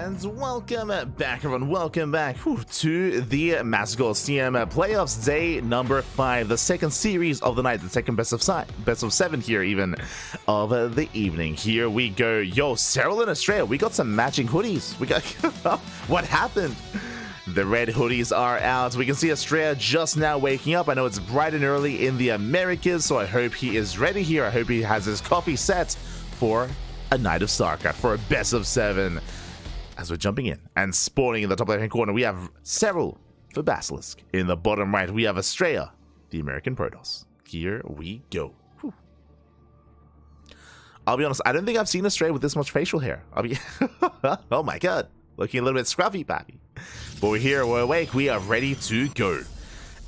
And welcome back, everyone. Welcome back to the Master Coliseum playoffs, day number 5, the second series of the night, the second best of 7 here, even of the evening. Here we go. Yo, Serral and Astrea, we got some matching hoodies. We got what happened? The red hoodies are out. We can see Astrea just now waking up. I know it's bright and early in the Americas, so I hope he is ready here. I hope he has his coffee set for a night of StarCraft, for a best of 7. As we're jumping in and spawning in the top left-hand corner, we have Serral for Basilisk. In the bottom right, we have Astrea, the American Protoss. Here we go. Whew. I'll be honest, I don't think I've seen Astrea with this much facial hair. Oh my god, looking a little bit scruffy, pappy. But we're here, we're awake, we are ready to go.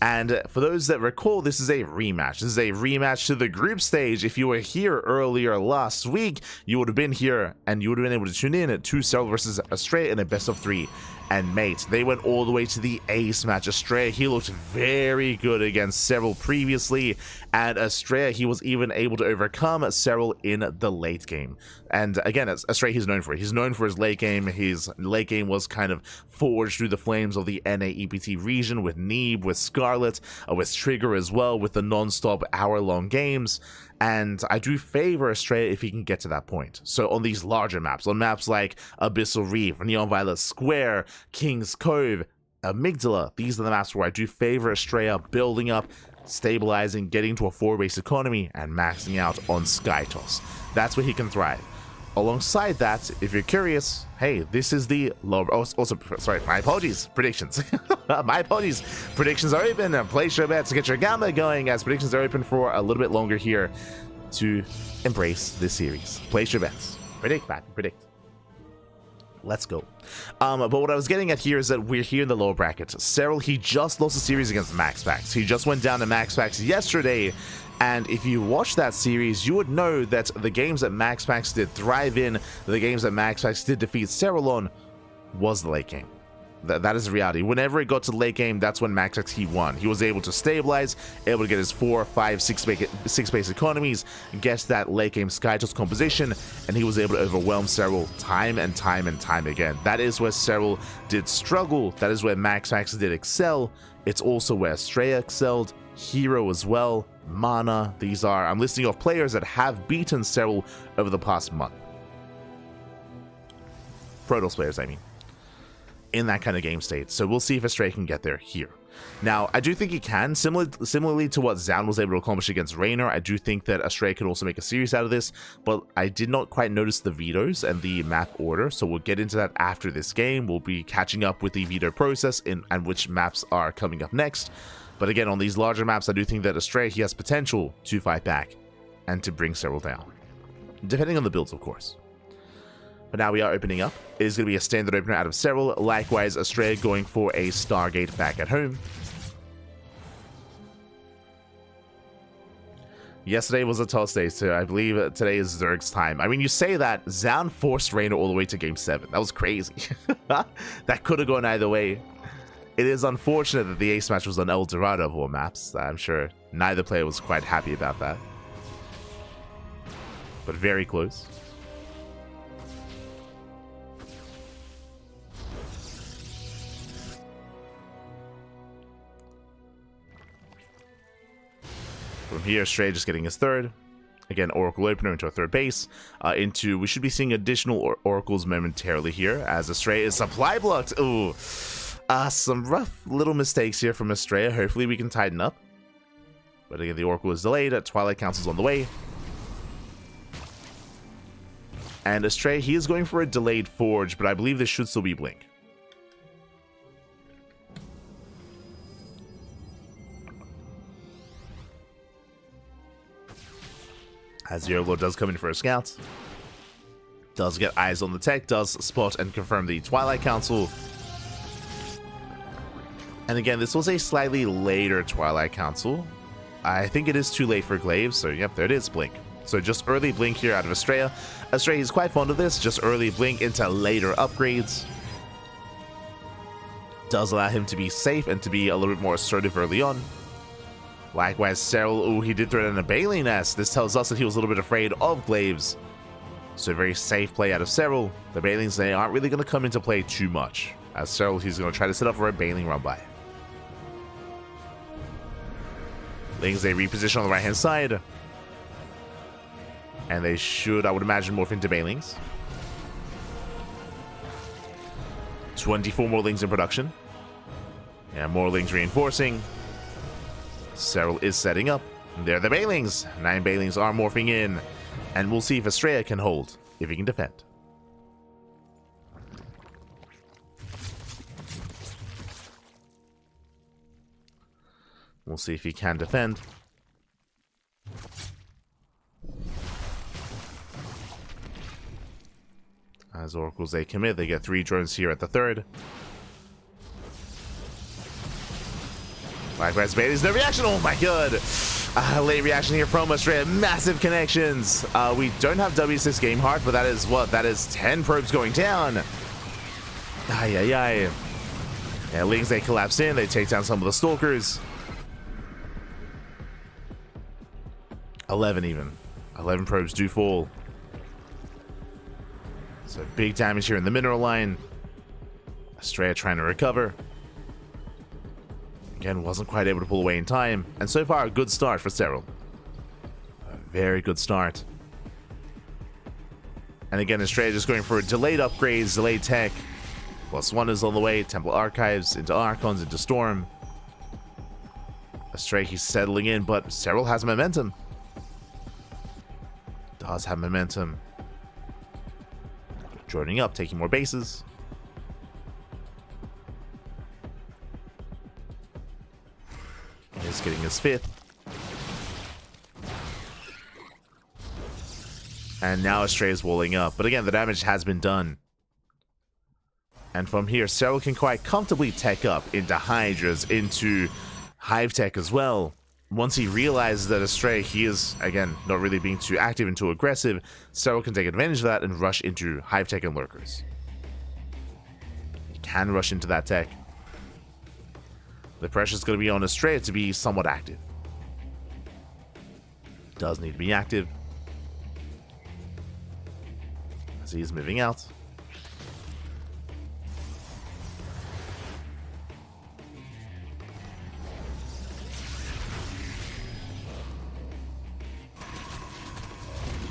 And for those that recall, this is a rematch. This is a rematch to the group stage. If you were here earlier last week, you would have been here and you would have been able to tune in to Serral versus Astrea in a best of 3. And mate, they went all the way to the ace match. Astrea, he looked very good against Serral previously, and Astrea, he was even able to overcome Serral in the late game. And again, Astrea, he's known for it. He's known for his late game. His late game was kind of forged through the flames of the NA EPT region with Neeb, with Scarlet, with Trigger as well, with the non-stop hour-long games. And I do favor Astrea if he can get to that point. So on these larger maps, on maps like Abyssal Reef, Neon Violet Square, King's Cove, Amygdala, these are the maps where I do favor Astrea building up, stabilizing, getting to a 4-base economy, and maxing out on Skytoss. That's where he can thrive. Alongside that, if you're curious, hey, this is the low. Also, sorry, my apologies. Predictions. My apologies. Predictions are open. Place your bets to get your gamma going, as predictions are open for a little bit longer here to embrace this series. Place your bets. Predict, Pat. Predict. Let's go. But what I was getting at here is that we're here in the lower bracket. Serral, he just lost a series against MaxPax. He just went down to MaxPax yesterday. And if you watch that series, you would know that the games that MaxPax did thrive in, the games that MaxPax did defeat Serral on, was the late game. That is the reality. Whenever it got to the late game, that's when MaxPax he won. He was able to stabilize, able to get his 4, 5, 6 base economies, get that late game Skytoss composition, and he was able to overwhelm Serral time and time and time again. That is where Serral did struggle. That is where MaxPax did excel. It's also where Astrea excelled, Hero as well, Mana. These are, I'm listing off players that have beaten Serral over the past month. Protoss players, I mean. In that kind of game state. So we'll see if Astrea can get there here. Now, I do think he can, similarly to what Zan was able to accomplish against Raynor. I do think that Astrea could also make a series out of this, but I did not quite notice the vetoes and the map order, so we'll get into that after this game. We'll be catching up with the veto process and which maps are coming up next. But again, on these larger maps, I do think that Astrea, he has potential to fight back and to bring Serral down. Depending on the builds, of course. But now we are opening up. It is going to be a standard opener out of Serral. Likewise, Astrea going for a Stargate back at home. Yesterday was a toss day, so I believe today is Zerg's time. I mean, you say that, Zan forced Raynor all the way to Game 7. That was crazy. That could have gone either way. It is unfortunate that the ace match was on El Dorado of all maps. I'm sure neither player was quite happy about that. But very close. From here, Astrea just getting his 3rd. Again, Oracle opener into a 3rd base. We should be seeing additional Oracles momentarily here, as Astrea is supply blocked. Ooh. Some rough little mistakes here from Astrea. Hopefully we can tighten up. But again, the Oracle is delayed. Twilight Council's on the way. And Astrea, he is going for a delayed Forge, but I believe this should still be Blink. As the Overlord does come in for a scout. Does get eyes on the tech, does spot and confirm the Twilight Council. And again, this was a slightly later Twilight Council. I think it is too late for Glaives, so yep, there it is, Blink. So just early Blink here out of Astrea. Astrea is quite fond of this, just early Blink into later upgrades. Does allow him to be safe and to be a little bit more assertive early on. Likewise, Serral, ooh, he did throw in a Bailey Nest. This tells us that he was a little bit afraid of Glaives. So very safe play out of Serral. The Banelings, they aren't really going to come into play too much. As Serral, he's going to try to set up for a Baneling run by. Lings, they reposition on the right-hand side. And they should, I would imagine, morph into Banelings. 24 more Lings in production. And more Lings reinforcing. Serral is setting up. They're the Banelings. 9 Banelings are morphing in. And we'll see if Astrea can hold, if he can defend. We'll see if he can defend. As Oracles, they commit. They get 3 drones here at the 3rd. Likewise, Bailey's no reaction. Oh my god. Late reaction here from Astrea. Massive connections. We don't have W6 game heart, but that is what? That is 10 probes going down. Ay, ay, ay. Yeah, Lings, they collapse in. They take down some of the Stalkers. 11 even. 11 probes do fall. So big damage here in the mineral line. Astrea trying to recover. Again, wasn't quite able to pull away in time. And so far, a good start for Serral. A very good start. And again, Astrea just going for delayed upgrades, delayed tech. +1 is on the way. Temple Archives into Archons, into Storm. Astrea, he's settling in, but Serral has momentum. Does have momentum. Joining up, taking more bases. He's getting his 5th. And now Astrea is walling up. But again, the damage has been done. And from here, Serral can quite comfortably tech up into Hydras, into Hive Tech as well. Once he realizes that Astrea, he is, again, not really being too active and too aggressive, Serral can take advantage of that and rush into Hive Tech and Lurkers. He can rush into that tech. The pressure is going to be on Astrea to be somewhat active. Does need to be active. As he is moving out.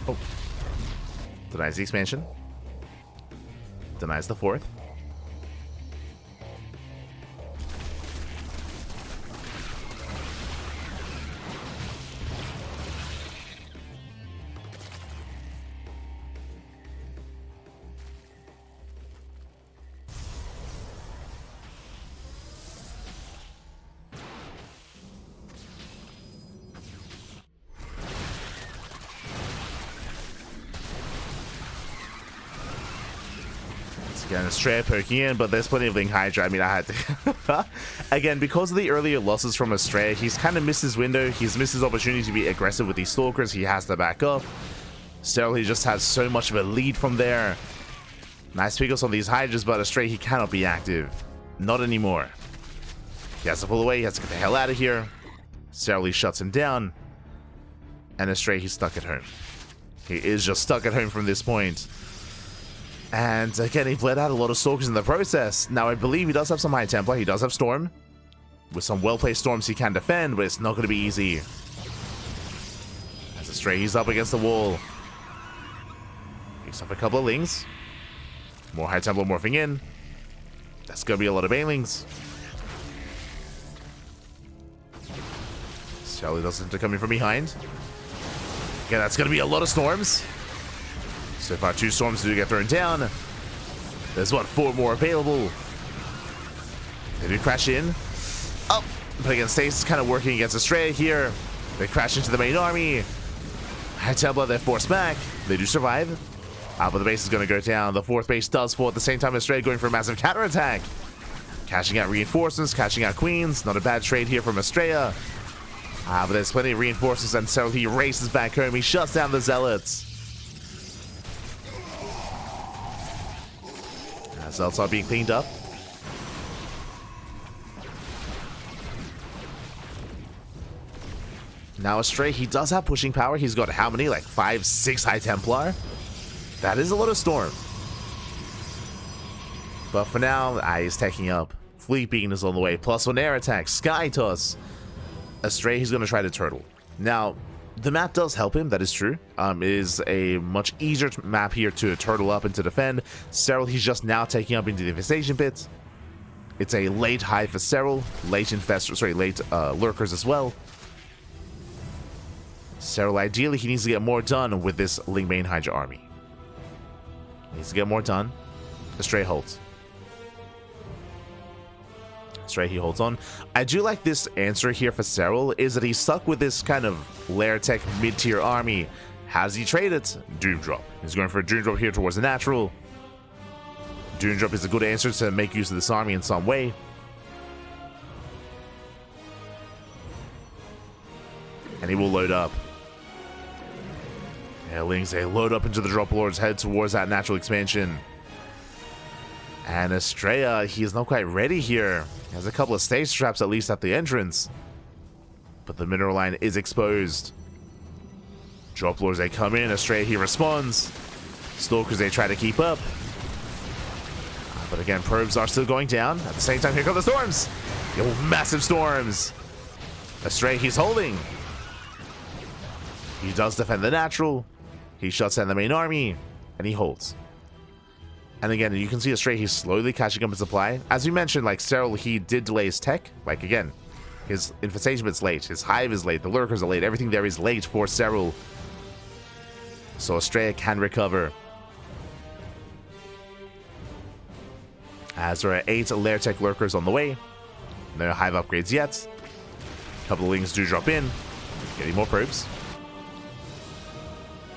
Oh. Denies the expansion. Denies the 4th. Again, Astrea poking in, but there's plenty of Ling Hydra. I mean, I had to... Again, because of the earlier losses from Astrea, he's kind of missed his window. He's missed his opportunity to be aggressive with these Stalkers. He has to back up. Still, he just has so much of a lead from there. Nice pickups on these Hydras, but Astrea, he cannot be active. Not anymore. He has to pull away. He has to get the hell out of here. Serral shuts him down. And Astrea, he's stuck at home. He is just stuck at home from this point. And again, he bled out a lot of Stalkers in the process. Now, I believe he does have some High Templar. He does have Storm. With some well-placed Storms, he can defend, but it's not going to be easy. As Astrea, he's up against the wall. Picks up a couple of Lings. More High Templar morphing in. That's going to be a lot of Banelings. Shelly doesn't have to come in from behind. Again, that's going to be a lot of Storms. So far, 2 Storms do get thrown down. There's, what, 4 more available. They do crash in. Oh, but again, Stasis kind of working against Astrea here. They crash into the main army. High Templar, they're forced back. They do survive. But the base is going to go down. The 4th base does fall at the same time. Astrea going for a massive counterattack. Cashing out reinforcements, cashing out queens. Not a bad trade here from Astrea. But there's plenty of reinforcements, and so he races back home. He shuts down the Zealots. Zealots are being cleaned up. Now Astrea, he does have pushing power. He's got how many? Like 5, 6 High Templar. That is a lot of storm. But for now, he's taking up. Fleet Beacon is on the way. Plus one air attack. Sky Toss. Astrea, he's going to try to turtle. Now, the map does help him. That is true. It is a much easier map here to turtle up and to defend. Serral, he's just now taking up into the infestation pit. It's a late hive for Serral. Late lurkers as well. Serral, ideally, he needs to get more done with this Lingbane Hydra army. He needs to get more done. Astrea holds. Astrea, he holds on. I do like this answer here for Serral, is that he's stuck with this kind of lair tech mid-tier army. How does he trade it? Doom Drop. He's going for a Doom Drop here towards the natural. Doom Drop is a good answer to make use of this army in some way. And he will load up. Lings, they load up into the Drop Lords, head towards that natural expansion. And Astrea, he is not quite ready here. He has a couple of stage traps at least at the entrance. But the mineral line is exposed. Drop Lords, they come in. Astrea, he responds. Stalkers, they try to keep up. But again, probes are still going down. At the same time, here come the storms. Massive storms. Astrea, he's holding. He does defend the natural. He shuts down the main army. And he holds. And again, you can see Astrea, he's slowly catching up in supply. As we mentioned, like Serral, he did delay his tech. Like again, his infestation bit's late. His hive is late. The lurkers are late. Everything there is late for Serral. So Astrea can recover. As there are 8 lair tech lurkers on the way. No hive upgrades yet. A couple of lings do drop in. Getting more probes.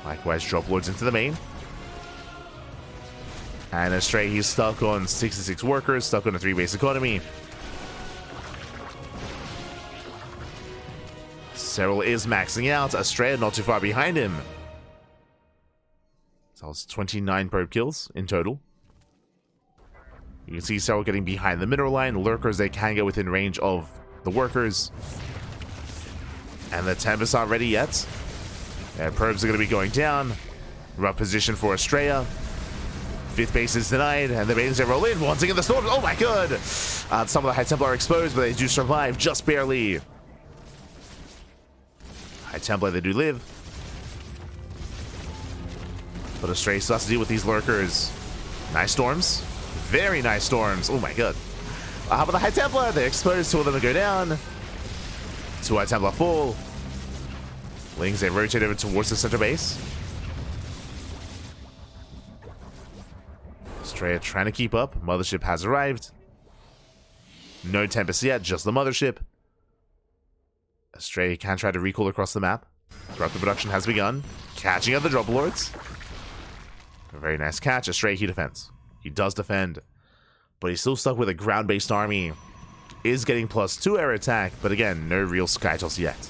Likewise, drop lords into the main. And Astrea, he's stuck on 66 workers, stuck on a 3-base economy. Serral is maxing out. Astrea not too far behind him. So it's 29 probe kills in total. You can see Serral getting behind the mineral line. Lurkers, they can get within range of the workers. And the Tempests aren't ready yet. And probes are going to be going down. Rough position for Astrea. 5th base is denied, and the Maidens, they roll in. Once again, the storms. Oh my god! Some of the High Templar are exposed, but they do survive just barely. High Templar, they do live. But Astrea still has to deal with these lurkers. Nice storms. Very nice storms. Oh my god. How about the High Templar? They're exposed. 2 of them to go down. 2 High Templar fall. Lings, they rotate over towards the center base. Astrea trying to keep up. Mothership has arrived. No Tempest yet, just the Mothership. Astrea can try to recall across the map. Corrupted production has begun. Catching up the Drop Lords. A very nice catch. Astrea, he defends. He does defend. But he's still stuck with a ground-based army. Is getting +2 air attack, but again, no real Sky Toss yet.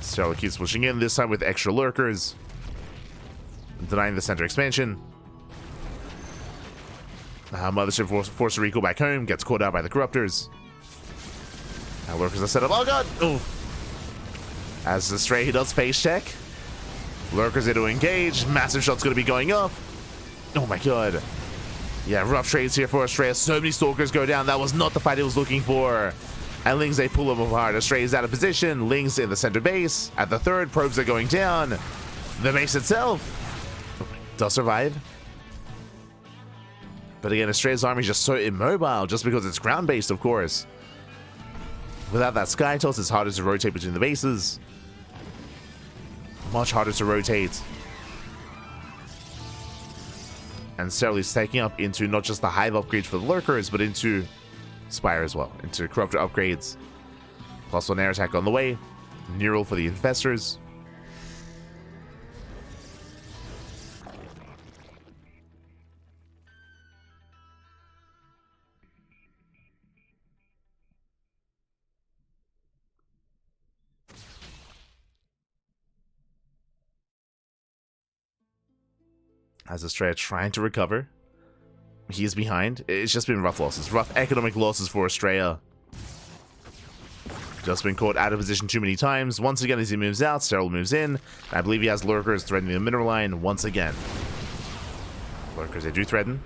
Serral keeps pushing in, this time with extra lurkers. Denying the center expansion. Mothership forced to recall back home, gets caught out by the corruptors. Now lurkers are set up. Oh god! Ooh. As Astrea, he does face check. Lurkers are to engage. Massive shot's going to be going up. Oh my god. Yeah, rough trades here for Astrea. So many stalkers go down. That was not the fight he was looking for. And Lings, they pull him apart. Astrea is out of position. Lings in the center base. At the 3rd, probes are going down. The base itself does survive. But again, Astrea's army is just so immobile, just because it's ground-based, of course. Without that Sky Toss, it's harder to rotate between the bases. Much harder to rotate. And Serral is taking up into not just the hive upgrades for the lurkers, but into Spire as well, into corruptor upgrades. +1 air attack on the way. Neural for the infestors. As Astrea trying to recover. He is behind. It's just been rough losses. Rough economic losses for Astrea. Just been caught out of position too many times. Once again, as he moves out, Serral moves in. I believe he has lurkers threatening the mineral line once again. Lurkers, they do threaten.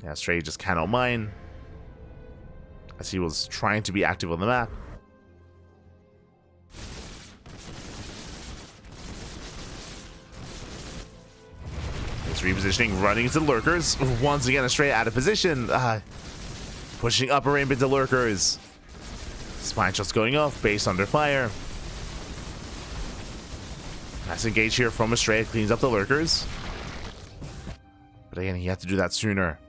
Yeah, Astrea just cannot mine, as he was trying to be active on the map. He's repositioning, running into lurkers. Once again, Astrea out of position. Pushing upper aim into lurkers. Spine shots going off, base under fire. Nice engage here from Astrea, cleans up the lurkers. But again, he had to do that sooner.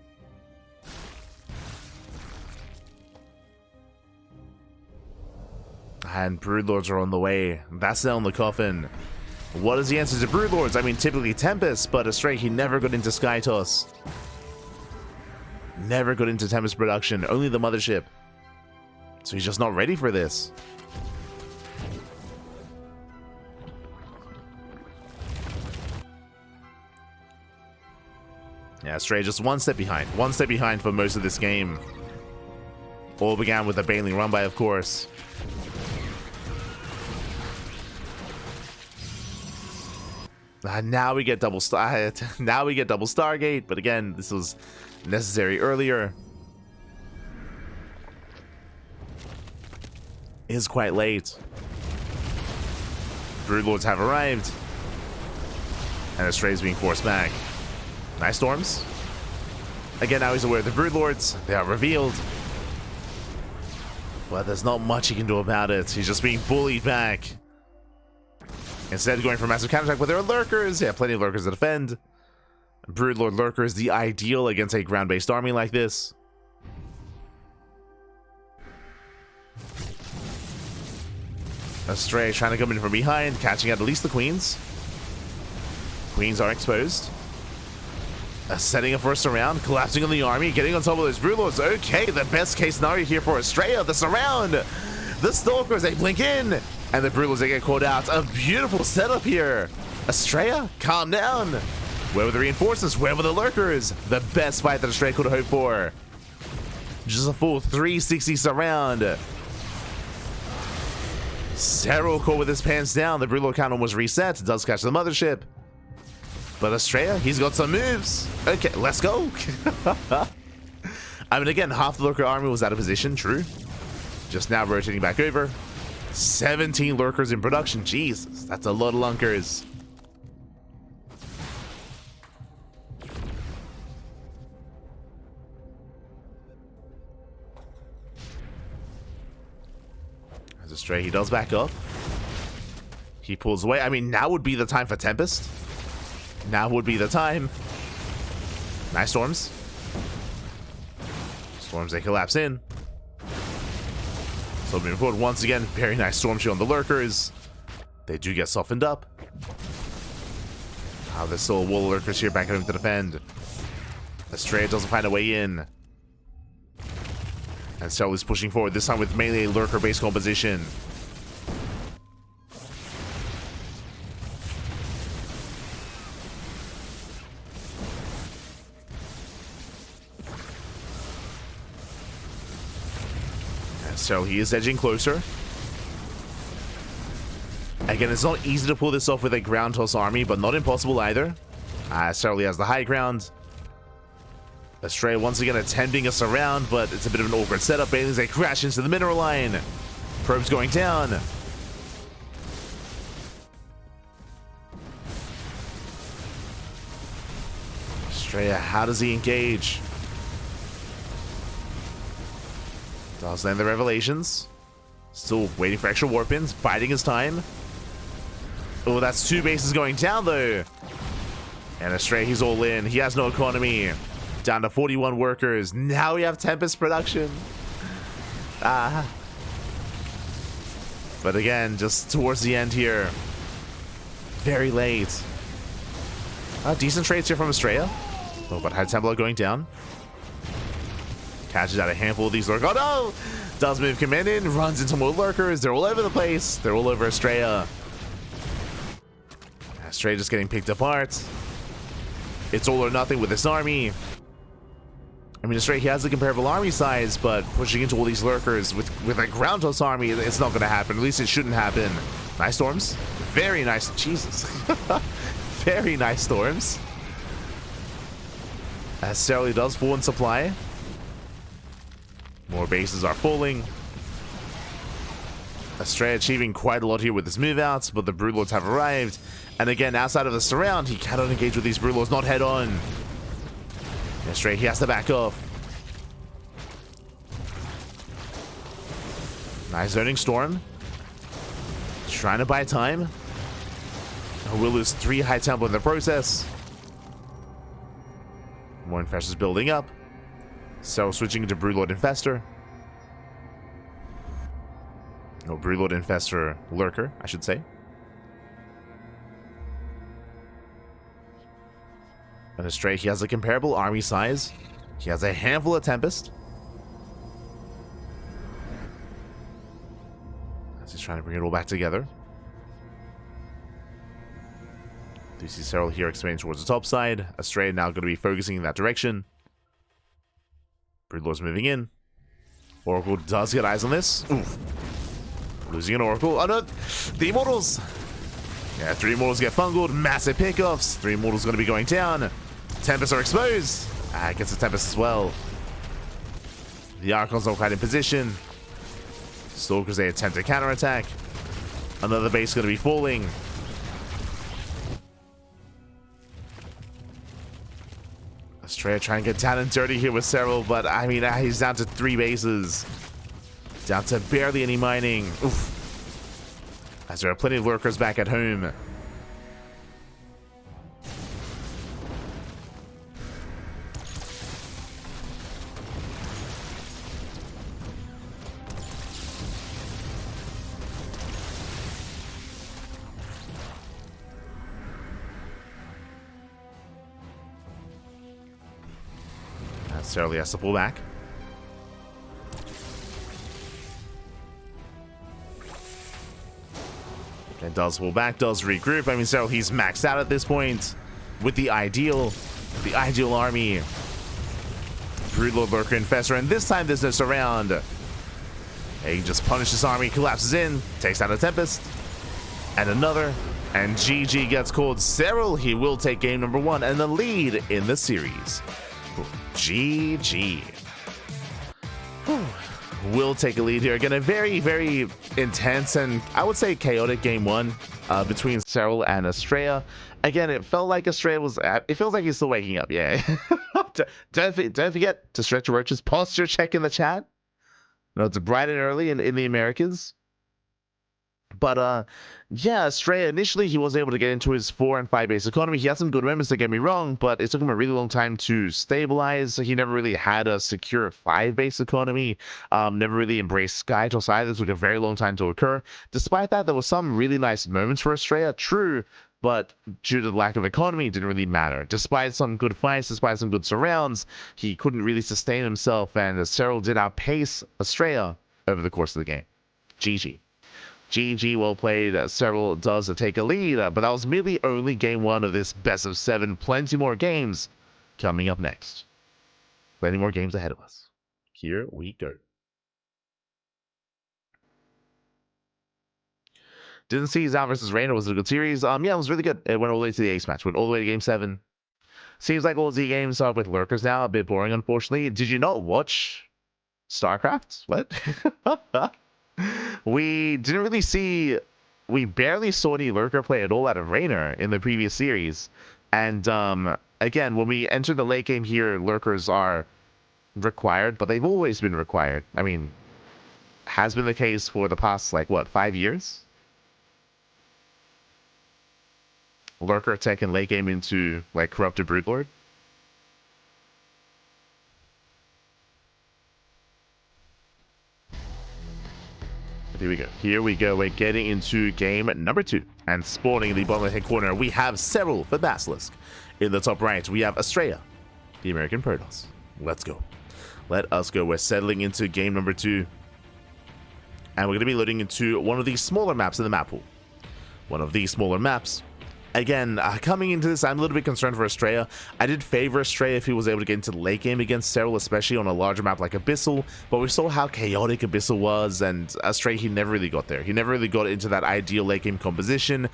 And Broodlords are on the way. That's the nail in the coffin. What is the answer to Broodlords? I mean, typically Tempest, but Astrea, he never got into Sky Toss. Never got into Tempest production, only the Mothership. So he's just not ready for this. Yeah, Astrea just one step behind. One step behind for most of this game. All began with a Baneling run by, of course. Now we get double Stargate, but again, this was necessary earlier. It is quite late. Broodlords have arrived, and Astrea is being forced back. Nice storms. Again, now he's aware of the Broodlords. They are revealed, but there's not much he can do about it. He's just being bullied back. Instead of going for massive counterattack, but there are lurkers. Yeah, plenty of lurkers to defend. Broodlord lurker is the ideal against a ground-based army like this. Astrea trying to come in from behind, catching at least the queens. Queens are exposed. Setting up for a surround, collapsing on the army, getting on top of those Broodlords. Okay, the best case scenario here for Astrea, the surround. The Stalkers, they blink in. And the Broodlords, they get caught out. A beautiful setup here. Astrea, calm down. Where were the reinforcements? Where were the lurkers? The best fight that Astrea could hope for. Just a full 360 surround. Serral caught with his pants down. The Broodlord count almost reset. Does catch the Mothership. But Astrea, he's got some moves. Okay, let's go. I mean, again, half the lurker army was out of position. True. Just now rotating back over. 17 lurkers in production. Jesus, that's a lot of lunkers. As Astrea, he does back up. He pulls away. I mean, now would be the time for Tempest. Now would be the time. Nice storms. Storms, they collapse in. So moving forward once again, very nice storm shield on the lurkers. They do get softened up. There's still a wall of lurkers here backing him to defend. Astrea doesn't find a way in. And Serral is pushing forward, this time with mainly a lurker-based composition. So he is edging closer. Again, it's not easy to pull this off with a ground toss army, but not impossible either. Serral has the high ground. Astrea once again attempting a surround, but it's a bit of an awkward setup. Banelings, they crash into the mineral line. Probes going down. Astrea, how does he engage? Does land the revelations. Still waiting for extra warp ins, biding his time. Oh, that's 2 bases going down though. And Astrea, he's all in. He has no economy. Down to 41 workers. Now we have Tempest production. But again, just towards the end here. Very late. Decent trades here from Astrea. Oh, but High Templar going down. Catches out a handful of these lurkers. Oh no! Does move command in, runs into more lurkers. They're all over the place. They're all over Astrea. Astrea just getting picked apart. It's all or nothing with this army. I mean, Astrea, he has a comparable army size, but pushing into all these lurkers with a ground toss army, it's not going to happen. At least it shouldn't happen. Nice storms. Very nice. Jesus. Very nice storms. As Serral does fall in supply. More bases are falling. Astrea achieving quite a lot here with his move outs, but the Broodlords have arrived. And again, outside of the surround, he cannot engage with these Broodlords, not head on. Astrea, he has to back off. Nice zoning storm. Trying to buy time. We'll lose 3 high tempo in the process. More Infestors building up. So switching into Broodlord Infestor. No, Broodlord Infestor Lurker, I should say. And Astrea, he has a comparable army size. He has a handful of Tempest. As he's trying to bring it all back together. Do you see Serral here expanding towards the top side? Astrea now going to be focusing in that direction. Broodlord's moving in. Oracle does get eyes on this. Oof. Losing an Oracle. Oh no! The Immortals! Yeah, 3 Immortals get fungled. Massive pickoffs. 3 Immortals going to be going down. Tempests are exposed. Gets the Tempest as well. The Archons not quite in position. Stalkers, they attempt a counterattack. Another base going to be falling. Astrea trying to get down and dirty here with Serral, but I mean, he's down to 3 bases. Down to barely any mining. Oof. As there are plenty of lurkers back at home. Serral has to pull back. And does pull back, does regroup. I mean, Serral, he's maxed out at this point with the ideal army. Broodlord, Lurker, Infestor, and this time there's no surround. He just punishes his army, collapses in, takes out a Tempest, and another, and GG gets called. Serral, he will take game number 1 and the lead in the series. GG. Will take a lead here. Again, a very, very intense and I would say chaotic game 1 between Serral and Astrea. Again, it felt like Astrea was... It feels like he's still waking up, yeah. don't forget to stretch your roaches. Posture check in the chat. No, it's bright and early in the Americas. But, yeah, Astrea, initially he was able to get into his 4 and 5 base economy. He had some good moments, don't get me wrong, but it took him a really long time to stabilize. He never really had a secure 5 base economy, never really embraced Skytoss either. This took a very long time to occur. Despite that, there were some really nice moments for Astrea, true, but due to the lack of economy, it didn't really matter. Despite some good fights, despite some good surrounds, he couldn't really sustain himself, and Serral did outpace Astrea over the course of the game. GG. GG, well played. Serral does take a lead, but that was merely only game 1 of this best of 7. Plenty more games coming up next. Plenty more games ahead of us. Here we go. Didn't see Zal versus Reina was a good series. Yeah, it was really good. It went all the way to the ace match. Went all the way to game 7. Seems like all Z games are with lurkers now. A bit boring, unfortunately. Did you not watch StarCraft? What? We didn't really see... We barely saw any lurker play at all out of Reina in the previous series. And, again, when we enter the late game here, lurkers are required, but they've always been required. I mean, has been the case for the past, like, what, 5 years? Lurker tech and late game into, like, Corrupted Broodlord. Here we go. Here we go. We're getting into game number 2. And spawning in the bottom left-hand corner, we have Serral the Basilisk. In the top right, we have Astrea, the American Protoss. Let's go. Let us go. We're settling into game number 2. And we're going to be loading into one of these smaller maps in the map pool. One of these smaller maps Again, coming into this, I'm a little bit concerned for Astrea. I did favor Astrea if he was able to get into the late game against Serral, especially on a larger map like Abyssal, but we saw how chaotic Abyssal was, and Astrea, he never really got there. He never really got into that ideal late game composition.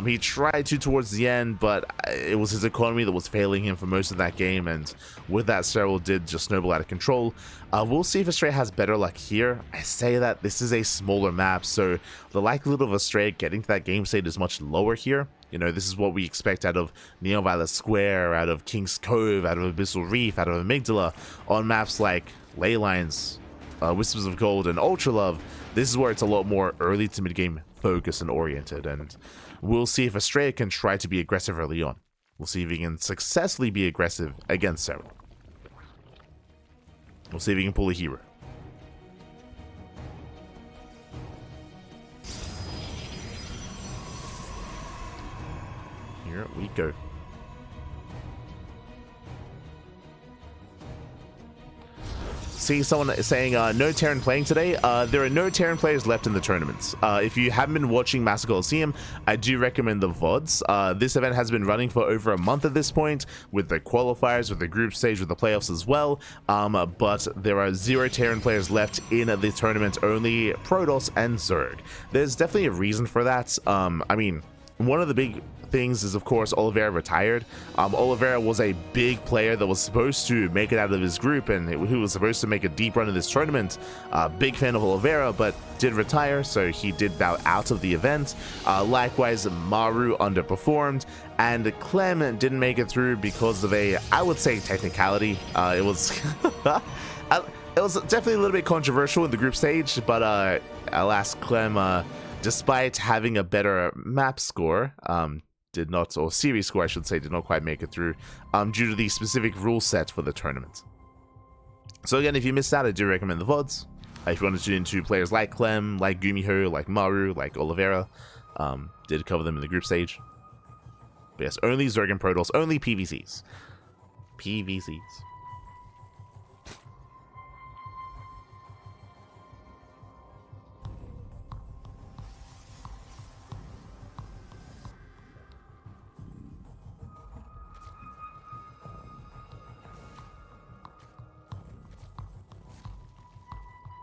He tried to towards the end, but it was his economy that was failing him for most of that game, and with that, Serral did just snowball out of control. We'll see if Astrea has better luck here. I say that this is a smaller map, so the likelihood of Astrea getting to that game state is much lower here. You know, this is what we expect out of Neon Violet Square, out of King's Cove, out of Abyssal Reef, out of Amygdala, on maps like Leylines, Whispers of Gold, and Ultra Love. This is where it's a lot more early to mid-game focused and oriented, and we'll see if Astrea can try to be aggressive early on. We'll see if he can successfully be aggressive against Serral. We'll see if he can pull a hero. Here we go. See someone saying no Terran playing today. There are no Terran players left in the tournaments. If you haven't been watching Master Coliseum, I do recommend the VODs. This event has been running for over a month at this point, with the qualifiers, with the group stage, with the playoffs as well. But there are 0 Terran players left in the tournament, only Protoss and Zerg. There's definitely a reason for that. I mean, one of the big things is, of course, Oliveira retired. Oliveira was a big player that was supposed to make it out of his group, and who was supposed to make a deep run in this tournament. Big fan of Oliveira, but did retire, so he did bow out of the event. Likewise, Maru underperformed, and Clem didn't make it through because of a, I would say, technicality. It was it was definitely a little bit controversial in the group stage, but alas, Clem, despite having a better map score, did not, or series score I should say, did not quite make it through due to the specific rule set for the tournament. So again, if you missed out, I do recommend the VODs. If you want to tune into players like Clem, like Gumiho, like Maru, like Oliveira, did cover them in the group stage. But yes, only Zerg and Protoss, only PVCs. PVCs.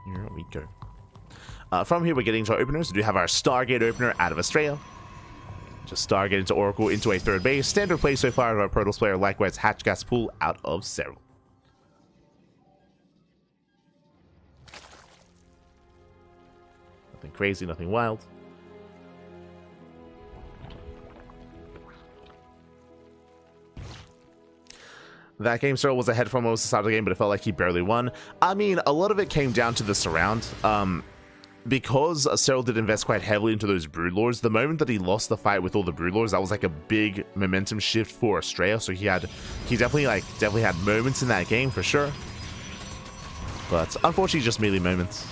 Here we go. From here, we're getting to our openers. We do have our Stargate opener out of Astrea. Just Stargate into Oracle into a third base. Standard play so far of our Protoss player. Likewise, Hatch Gas Pool out of Serral. Nothing crazy, nothing wild. That game, Serral was ahead for most of the start of the game, but it felt like he barely won. I mean, a lot of it came down to the surround. Because Serral did invest quite heavily into those Broodlords, the moment that he lost the fight with all the Broodlords, that was like a big momentum shift for Astrea. So he definitely had moments in that game for sure. But unfortunately, just merely moments.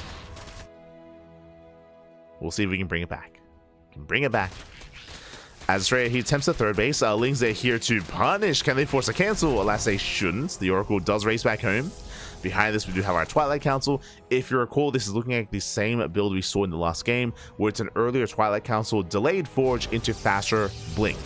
We'll see if we can bring it back. Bring it back. As Astrea, he attempts the third base. Lings are here to punish. Can they force a cancel? Alas, they shouldn't. The Oracle does race back home. Behind this, we do have our Twilight Council. If you recall, this is looking at the same build we saw in the last game, where it's an earlier Twilight Council delayed Forge into faster Blink.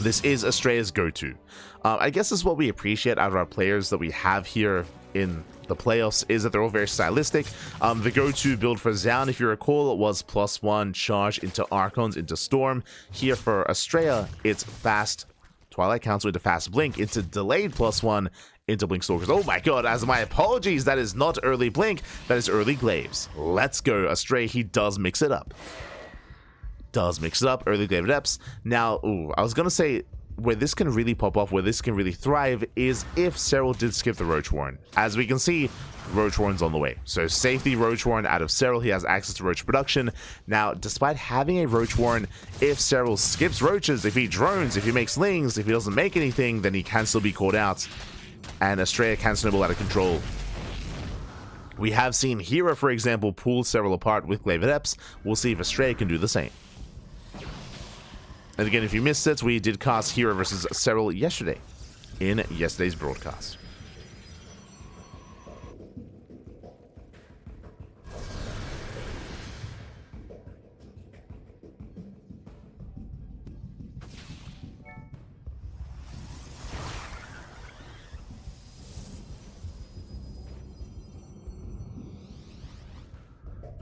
This is Astrea's go-to. I guess this is what we appreciate out of our players that we have here in the playoffs, is that they're all very stylistic. The go-to build for Zaun, if you recall, was +1 charge into Archons into Storm. Here for Astrea, it's fast Twilight Council into fast Blink into delayed +1 into Blink Stalkers. Oh my god, as my apologies, that is not early Blink, that is early Glaives. Let's go. Astrea, he does mix it up. Early Glaive Adepts. Now, I was gonna say, where this can really pop off, where this can really thrive, is if Serral did skip the Roach Warren. As we can see, Roach Warren's on the way. So safety Roach Warren out of Serral, he has access to Roach production. Now, despite having a Roach Warren, if Serral skips Roaches, if he drones, if he makes Lings, if he doesn't make anything, then he can still be called out. And Astrea can snowball out of control. We have seen Hera, for example, pull Serral apart with Glaive Adepts. We'll see if Astrea can do the same. And again, if you missed it, we did cast Hera versus Serral yesterday in yesterday's broadcast.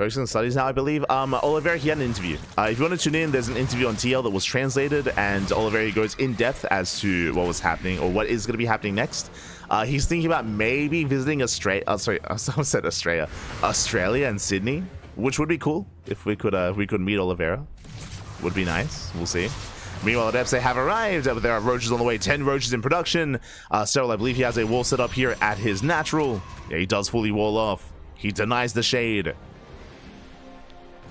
Focusing on studies now, I believe. Oliveira, he had an interview. If you want to tune in, there's an interview on TL that was translated, and Oliveira goes in depth as to what was happening or what is going to be happening next. He's thinking about maybe visiting Australia. I said Australia, Australia and Sydney, which would be cool if we could meet Oliveira. Would be nice. We'll see. Meanwhile, Adepts, they have arrived. There are roaches on the way. 10 roaches in production. Serral, I believe he has a wall set up here at his natural. Yeah, he does fully wall off. He denies the shade.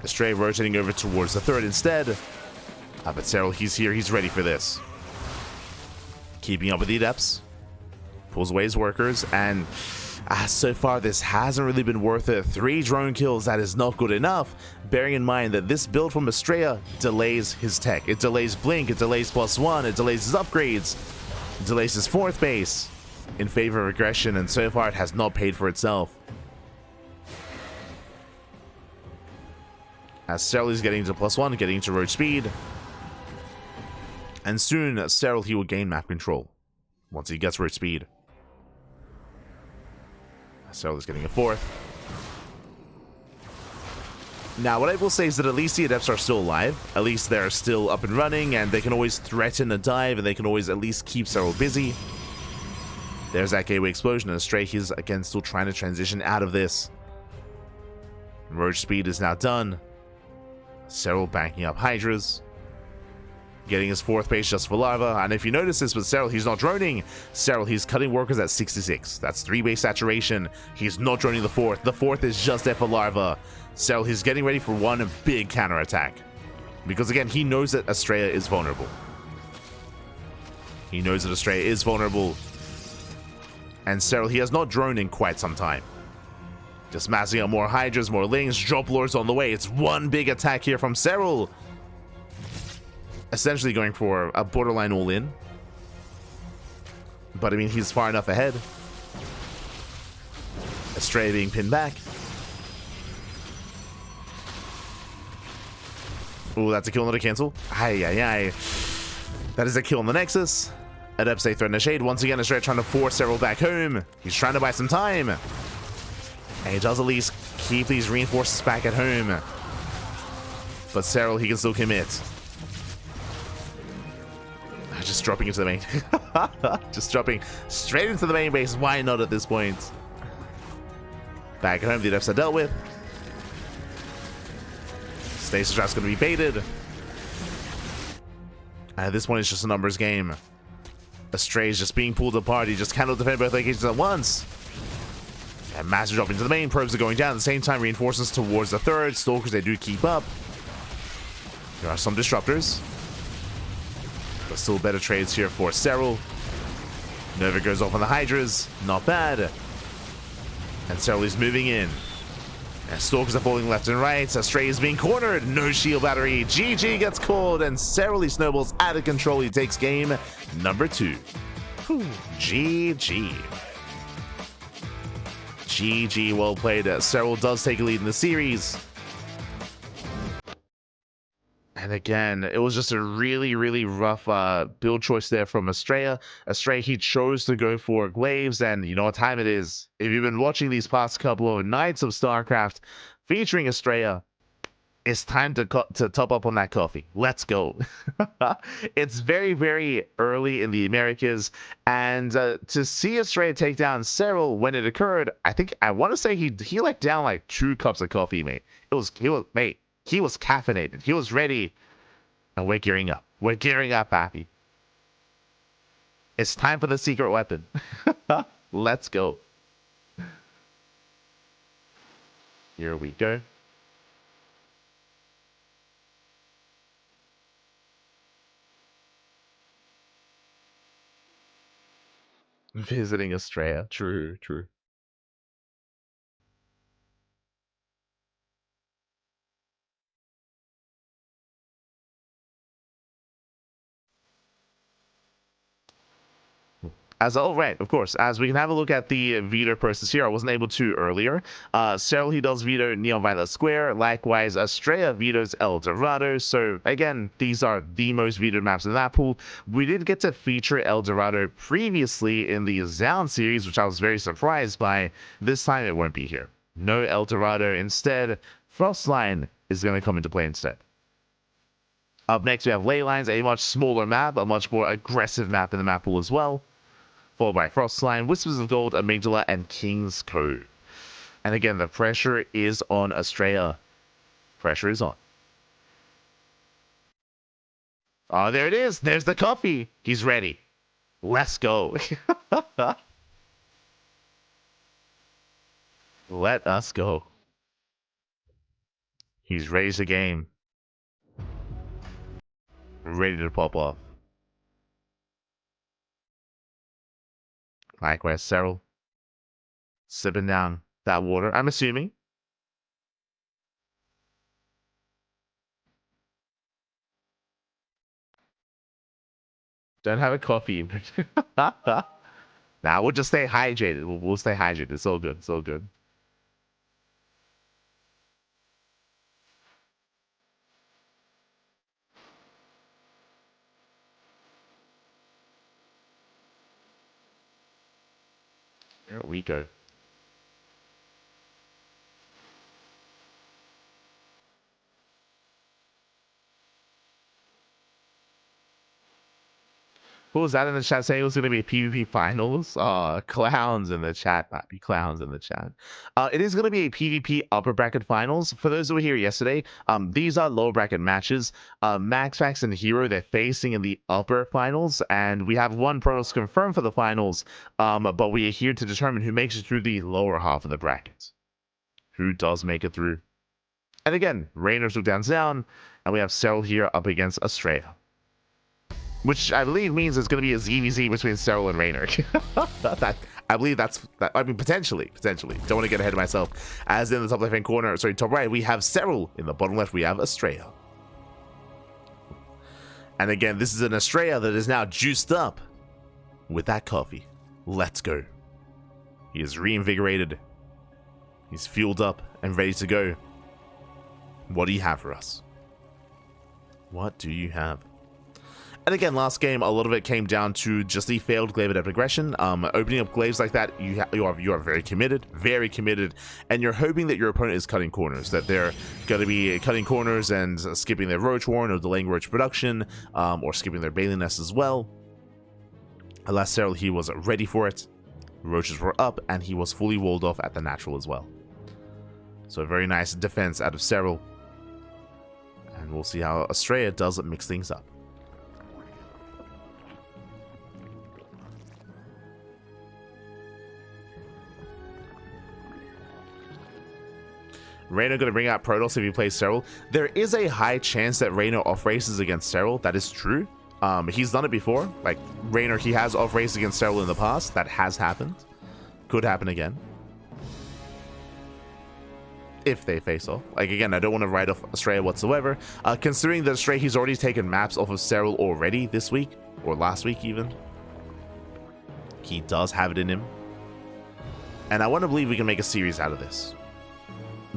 Astrea rotating over towards the third instead. But Serral, he's here. He's ready for this. Keeping up with the Adepts. Pulls away his workers. And so far, this hasn't really been worth it. 3 drone kills. That is not good enough. Bearing in mind that this build from Astrea delays his tech. It delays Blink. It delays +1. It delays his upgrades. It delays his 4th base in favor of aggression. And so far, it has not paid for itself. As Serral is getting to +1, getting to road speed. And soon, Serral, he will gain map control once he gets road speed. Serral is getting a 4th. Now, what I will say is that at least the Adepts are still alive. At least they're still up and running, and they can always threaten a dive, and they can always at least keep Serral busy. There's that gateway explosion, and Astrea, he's again still trying to transition out of this. Road speed is now done. Serral banking up Hydras. Getting his 4th base just for larva. And if you notice this with Serral, he's not droning. Serral, he's cutting workers at 66. That's 3 base saturation. He's not droning the 4th. The 4th is just there for larva. Serral, he's getting ready for one big counterattack. Because again, he knows that Astrea is vulnerable. He knows that Astrea is vulnerable. And Serral, he has not droned in quite some time. Just massing up more Hydras, more Lings, drop lords on the way. It's one big attack here from Serral. Essentially going for a borderline all-in. But I mean, he's far enough ahead. Astrea being pinned back. Ooh, that's a kill, not a cancel. Aye, aye, aye. That is a kill on the Nexus. Adepts, they threaten a shade. Once again, Astrea trying to force Serral back home. He's trying to buy some time. And he does at least keep these reinforcements back at home. But Serral, he can still commit. Just dropping into the main. Just dropping straight into the main base. Why not at this point? Back at home, the Adepts are dealt with. Stasis Trap's going to be baited. And this one is just a numbers game. Astrea is just being pulled apart. He just cannot defend both locations at once. And massive drop into the main. Probes are going down. At the same time, reinforcements towards the third. Stalkers, they do keep up. There are some disruptors. But still better trades here for Serral. Nova goes off on the Hydras. Not bad. And Serral is moving in. And Stalkers are falling left and right. Astrea is being cornered. No shield battery. GG gets called. And Serral, he snowballs out of control. He takes game number 2. Whew. GG. GG, well played. Serral does take a lead in the series. And again, it was just a really, really rough build choice there from Astrea. Astrea, he chose to go for glaives, and you know what time it is. If you've been watching these past couple of nights of StarCraft featuring Astrea, it's time to top up on that coffee. Let's go. It's very, very early in the Americas, and to see Astrea take down Serral when it occurred, I want to say he like down like 2 cups of coffee, mate. He was caffeinated. He was ready. And we're gearing up. We're gearing up, Pappy. It's time for the secret weapon. Let's go. Here we go. Visiting Astrea. True, true. Of course, as we can have a look at the veto process here. I wasn't able to earlier. Serral, he does veto Neon Violet Square. Likewise, Astrea vetoes El Dorado. So again, these are the most vetoed maps in that pool. We did get to feature El Dorado previously in the Zound series, which I was very surprised by. This time it won't be here. No El Dorado. Instead, Frostline is going to come into play instead. Up next, we have Leylines, a much smaller map, a much more aggressive map in the map pool as well. Followed by Frostline, Whispers of Gold, Amygdala, and King's Cove. And again, the pressure is on Astrea. Pressure is on. Oh, there it is. There's the coffee. He's ready. Let's go. Let us go. He's ready to game. Ready to pop off. Likewise, Serral. Sipping down that water, I'm assuming. Don't have a coffee. Nah, we'll just stay hydrated. We'll stay hydrated. It's all good. It's all good. Here we go. Who was that in the chat saying it was going to be PvP finals? Clowns in the chat, Pappy. Clowns in the chat. It is going to be a PvP upper bracket finals. For those who were here yesterday, these are lower bracket matches. Max and Hero, they're facing in the upper finals, and we have one Protoss confirmed for the finals, but we are here to determine who makes it through the lower half of the bracket. Who does make it through? And again, Raynors look down, and we have Serral here up against Astrea. Which I believe means it's going to be a ZvZ between Serral and Raynor. I believe that's... I mean, potentially. Don't want to get ahead of myself. As in the top left-hand corner, sorry, top right, we have Serral. In the bottom left, we have Astrea. And again, this is an Astrea that is now juiced up with that coffee. Let's go. He is reinvigorated. He's fueled up and ready to go. What do you have for us? What do you have? And again, last game, a lot of it came down to just the failed glaive adept aggression. Opening up glaives like that, you are very committed, and you're hoping that your opponent is cutting corners, that they're going to be cutting corners and skipping their roach warren or delaying roach production, or skipping their bailey nest as well. Alas, Serral, he was ready for it. Roaches were up, and he was fully walled off at the natural as well. So a very nice defense out of Serral. And we'll see how Astrea does mix things up. Raynor going to bring out Protoss if he plays Serral. There is a high chance that Raynor off-races against Serral. That is true. He's done it before. Like, Raynor, he has off-raced against Serral in the past. That has happened. Could happen again. If they face off. Like, again, I don't want to write off Astrea whatsoever. Considering that Astrea, he's already taken maps off of Serral already this week. Or last week, even. He does have it in him. And I want to believe we can make a series out of this.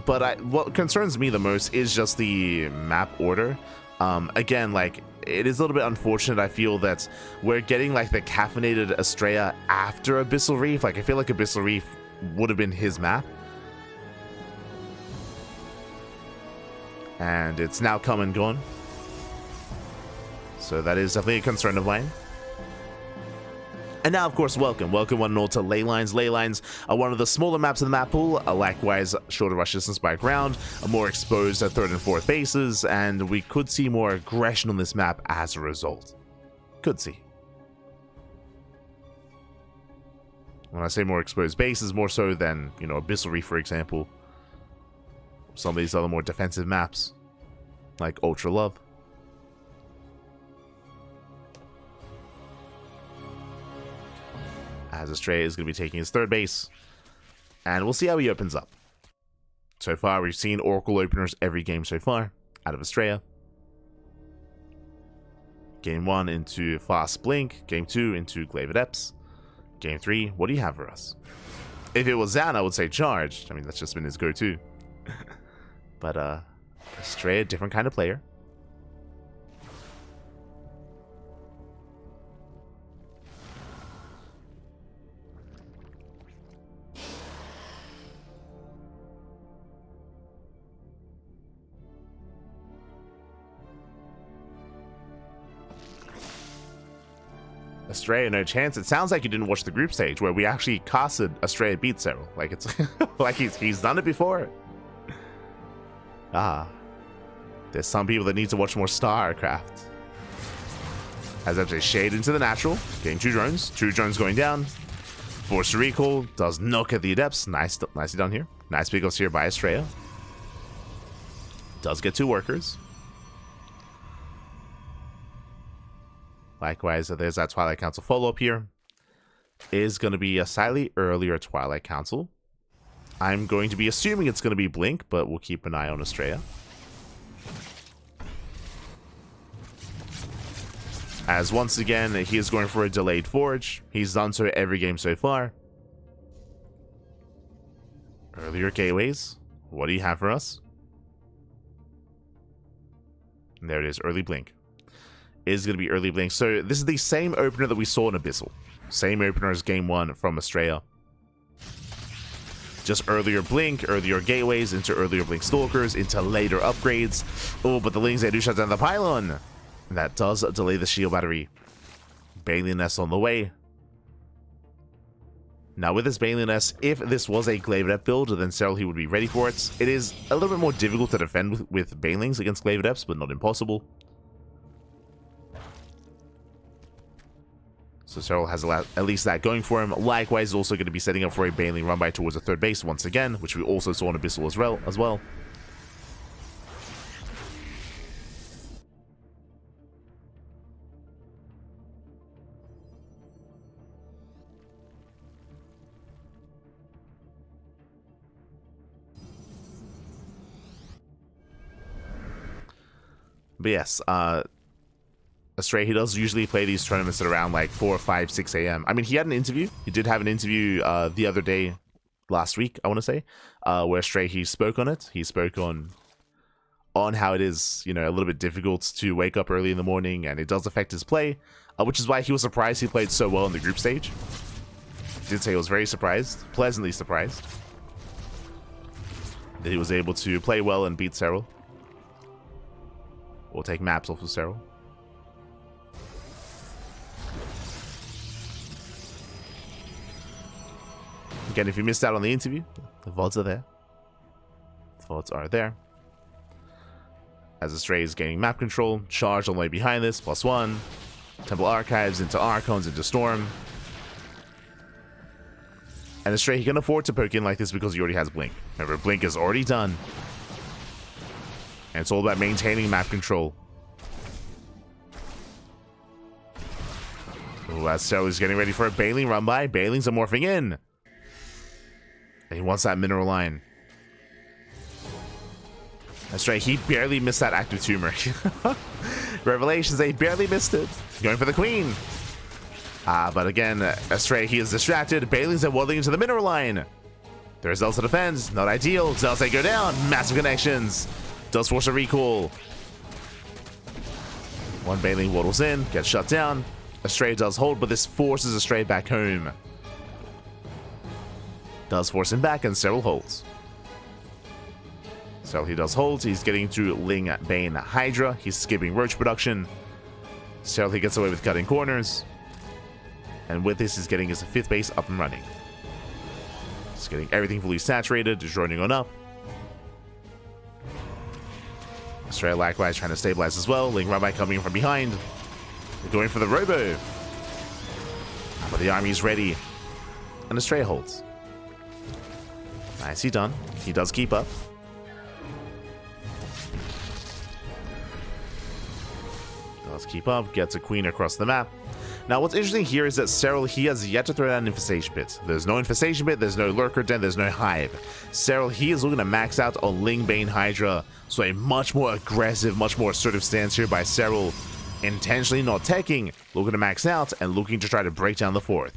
But what concerns me the most is just the map order. Again, like, it is a little bit unfortunate. I feel that we're getting like the caffeinated Astrea after Abyssal Reef. Like, I feel like Abyssal Reef would have been his map. And it's now come and gone. So that is definitely a concern of mine. And now, of course, welcome one and all to Leylines. Leylines are one of the smaller maps in the map pool, likewise shorter rush distance by ground, more exposed at third and fourth bases, and we could see more aggression on this map as a result. Could see. When I say more exposed bases, more so than, you know, Abyssal Reef, for example. Some of these other more defensive maps, like Ultra Love. As Astrea is going to be taking his third base. And we'll see how he opens up. So far, we've seen Oracle openers every game so far, out of Astrea. Game 1 into Fast Blink. Game 2 into Glaive Adepts. Game 3, what do you have for us? If it was Zan, I would say Charged. I mean, that's just been his go-to. But, Astrea, different kind of player. Astrea, no chance. It sounds like you didn't watch the group stage where we actually casted Astrea beat Serral. Like it's like he's done it before. Ah. There's some people that need to watch more StarCraft. As I say, shade into the natural. Getting 2 drones. 2 drones going down. Force recall. Does knock at the adepts. Nicely done here. Nice pickups here by Astrea. Does get 2 workers. Likewise, there's that Twilight Council follow-up here. Is going to be a slightly earlier Twilight Council. I'm going to be assuming it's going to be Blink, but we'll keep an eye on Astrea. As once again, he is going for a delayed forge. He's done so every game so far. Earlier gateways. What do you have for us? And there it is, early Blink. Is going to be early Blink. So this is the same opener that we saw in Abyssal. Same opener as game 1 from Astrea. Just earlier Blink, earlier gateways, into earlier Blink Stalkers, into later upgrades. Oh, but the Lings, they do shut down the pylon. And that does delay the shield battery. Baneling Nest on the way. Now with this Baneling Nest, if this was a Glaive Adept build, then Serral he would be ready for it. It is a little bit more difficult to defend with Banelings against Glaive Adepts, but not impossible. So Serral has at least that going for him. Likewise, he's also going to be setting up for a Baneling run by towards the 3rd base once again, which we also saw in Abyssal as well. But yes, Astrea, he does usually play these tournaments at around like 4, 5, 6 a.m. I mean, he had an interview. He did have an interview the other day, last week, I want to say, where Astrea, he spoke on it. He spoke on how it is, you know, a little bit difficult to wake up early in the morning, and it does affect his play, which is why he was surprised he played so well in the group stage. He did say he was very surprised, pleasantly surprised, that he was able to play well and beat Serral. We'll take maps off of Serral. Again, if you missed out on the interview, the VODs are there. The VODs are there. As Astrea is gaining map control, charge on the way behind this, +1. Temple Archives into Archons into Storm. And Astrea, he can afford to poke in like this because he already has Blink. Remember, Blink is already done. And it's all about maintaining map control. Oh, as Serral is getting ready for a Baneling run by. Banelings are morphing in. And he wants that mineral line. That's right, he barely missed that active tumor. Revelations, they barely missed it. Going for the queen. But again, Astrea, he is distracted. Banelings are waddling into the mineral line. There's Zelsa defends. Not ideal. Zelsa go down. Massive connections. Does force a recall. One Baneling waddles in, gets shut down. Astrea does hold, but this forces Astrea back home. Does force him back, and Serral holds. So he does hold. He's getting to Ling, Bane, Hydra. He's skipping Roach production. Serral, he gets away with cutting corners. And with this, he's getting his 5th base up and running. He's getting everything fully saturated, joining on up. Astrea likewise trying to stabilize as well. Ling Rabbi coming in from behind. They're going for the Robo. But the army is ready. And Astrea holds. Nicely done. He does keep up. Does keep up. Gets a queen across the map. Now, what's interesting here is that Serral, he has yet to throw down an Infestation Pit. There's no Infestation Pit, there's no Lurker Den, there's no Hive. Serral, he is looking to max out on Ling, Bane, Hydra. So a much more aggressive, much more assertive stance here by Serral. Intentionally not teching, looking to max out, and looking to try to break down the 4th.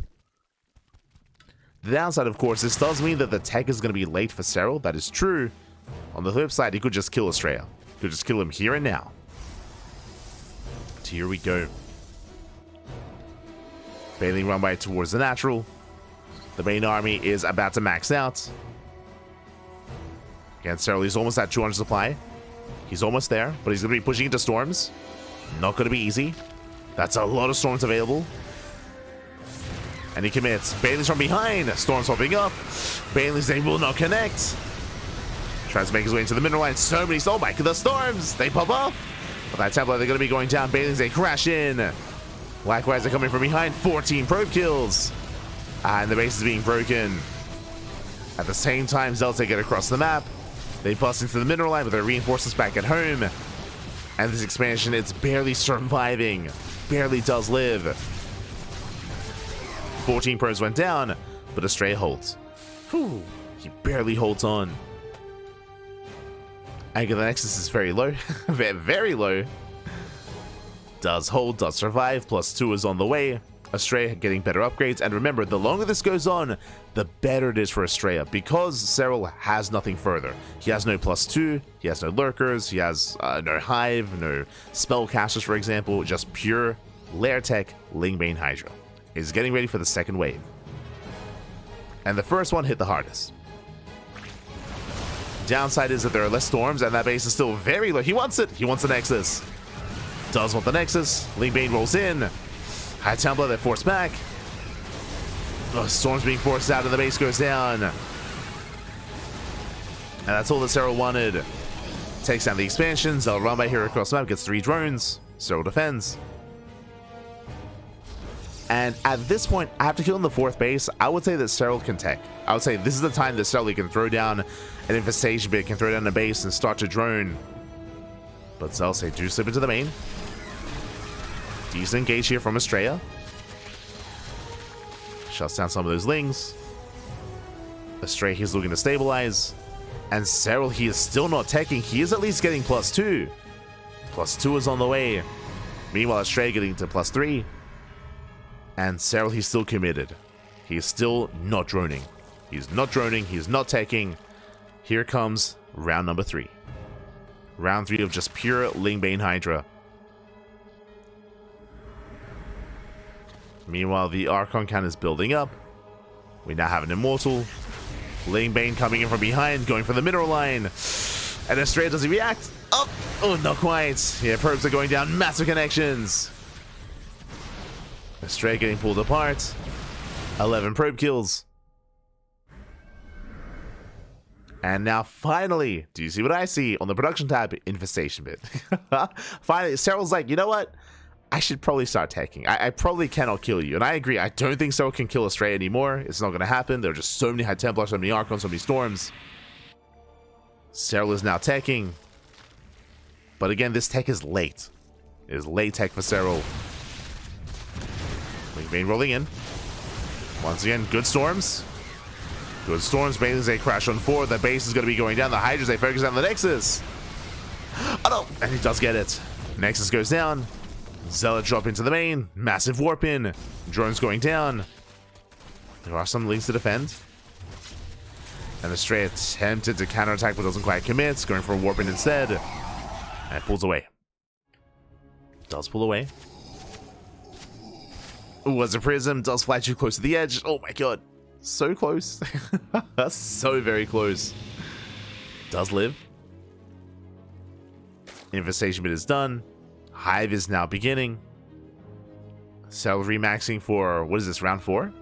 The downside, of course, this does mean that the tech is going to be late for Serral. That is true. On the flip side, he could just kill Astrea. He could just kill him here and now. So here we go. Baneling run by towards the natural. The main army is about to max out. Again, Serral, he's almost at 200 supply. He's almost there, but he's going to be pushing into storms. Not going to be easy. That's a lot of storms available. And he commits. Bailey's from behind. Storm's popping up. Bailey's name will not connect. Tries to make his way into the middle line. So many. Oh my god, the storms. They pop up. But that Templar, they're going to be going down. Bailey's, they crash in. Likewise, they're coming from behind. 14 probe kills. And the base is being broken. At the same time, Zelta get across the map. They bust into the mineral line with their reinforcements back at home. And this expansion, it's barely surviving. Barely does live. 14 probes went down, but Astrea holds. Whew, he barely holds on. Anchor the Nexus is very low. Very low. Does hold, does survive. +2 is on the way. Astrea getting better upgrades. And remember, the longer this goes on, the better it is for Astrea, because Serral has nothing further. He has no +2, he has no lurkers, he has no hive, no spellcasters, for example, just pure lair tech Lingbane Hydra. He's getting ready for the second wave. And the first one hit the hardest. Downside is that there are less storms, and that base is still very low. He wants it. He wants the Nexus. Does want the Nexus. Lingbane rolls in. High Templar, they're forced back. Storm's being forced out, and the base goes down. And that's all that Serral wanted. Takes down the expansions. They'll run by here across the map. Gets 3 drones. Serral defends. And at this point, after killing the 4th base, I would say that Serral can tech. I would say this is the time that Serral can throw down an infestation bit, can throw down a base and start to drone. But Zelsa do slip into the main. Decent engage here from Astrea. Shuts down some of those lings. Astrea, he's looking to stabilize. And Serral, he is still not teching. He is at least getting +2. +2 is on the way. Meanwhile, Astrea getting to +3. And Serral, he's still committed. He's still not droning. He's not droning. He's not taking. Here comes round number 3. Round 3 of just pure Lingbane Hydra. Meanwhile, the Archon count is building up. We now have an Immortal. Lingbane coming in from behind, going for the mineral line. And Astrea, does he react? Oh, not quite. Yeah, probes are going down. Massive connections. Astrea getting pulled apart. 11 probe kills. And now finally, do you see what I see on the production tab? Infestation bit. Finally, Serral's like, you know what? I should probably start taking. I probably cannot kill you. And I agree. I don't think Serral can kill Astrea anymore. It's not going to happen. There are just so many High Templars, so many Archons, so many Storms. Serral is now teching. But again, this tech is late. It is late tech for Serral. Lingbane rolling in. Once again, good Storms. Good Storms. Bailey's they crash on 4. The base is going to be going down. The Hydras, they focus on the Nexus. Oh no! And he does get it. Nexus goes down. Zealot drop into the main. Massive warp in. Drones going down. There are some links to defend. And Astrea attempted to counterattack but doesn't quite commit. Going for a warp in instead. And pulls away. Does pull away. Ooh, as a prism, does fly too close to the edge. Oh my god. So close. So very close. Does live. Infestation bit is done. Hive is now beginning. Serral remaxing for, what is this, round 4?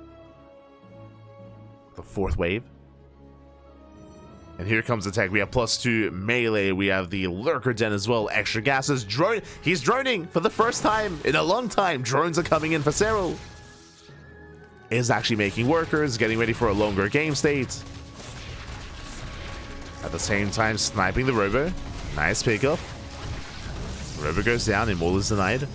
The 4th wave. And here comes the tech. We have +2 melee. We have the lurker den as well. Extra gases. Drone. He's droning for the first time in a long time. Drones are coming in for Serral. Is actually making workers, getting ready for a longer game state. At the same time, sniping the robo. Nice pickup. Robo goes down. Immortal is denied.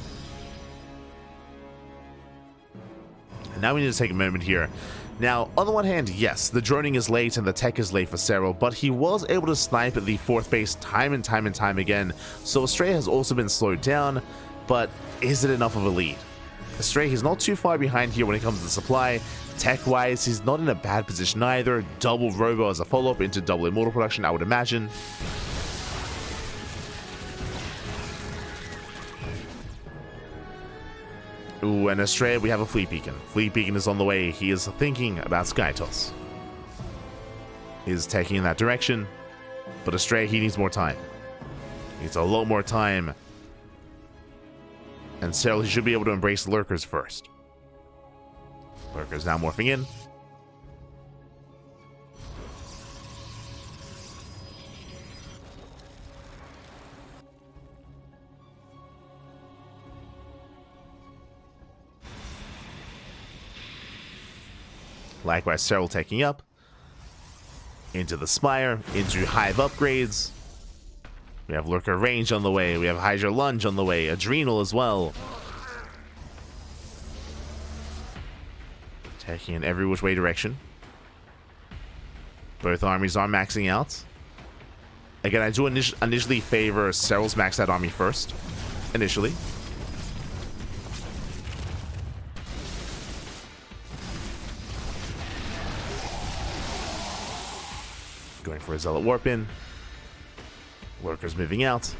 And now we need to take a moment here. Now, on the one hand, yes, the droning is late and the tech is late for Serral, but he was able to snipe the 4th base time and time and time again, so Astrea has also been slowed down, but is it enough of a lead? Astrea, he's not too far behind here when it comes to supply. Tech-wise, he's not in a bad position either. Double Robo as a follow-up into double Immortal production, I would imagine. Ooh, and Astrea, we have a Fleet Beacon. Fleet Beacon is on the way. He is thinking about Sky Toss. He is taking in that direction. But Astrea, he needs more time. He needs a lot more time. And Serral, he should be able to embrace lurkers first. Lurker's now morphing in. Likewise, Serral taking up. Into the Spire, into Hive upgrades. We have Lurker Range on the way. We have Hydra Lunge on the way. Adrenal as well. Taking in every which way direction. Both armies are maxing out. Again, I do initially favor Serral's maxed out army first. Initially. Going for a Zealot Warp in. Lurker's moving out.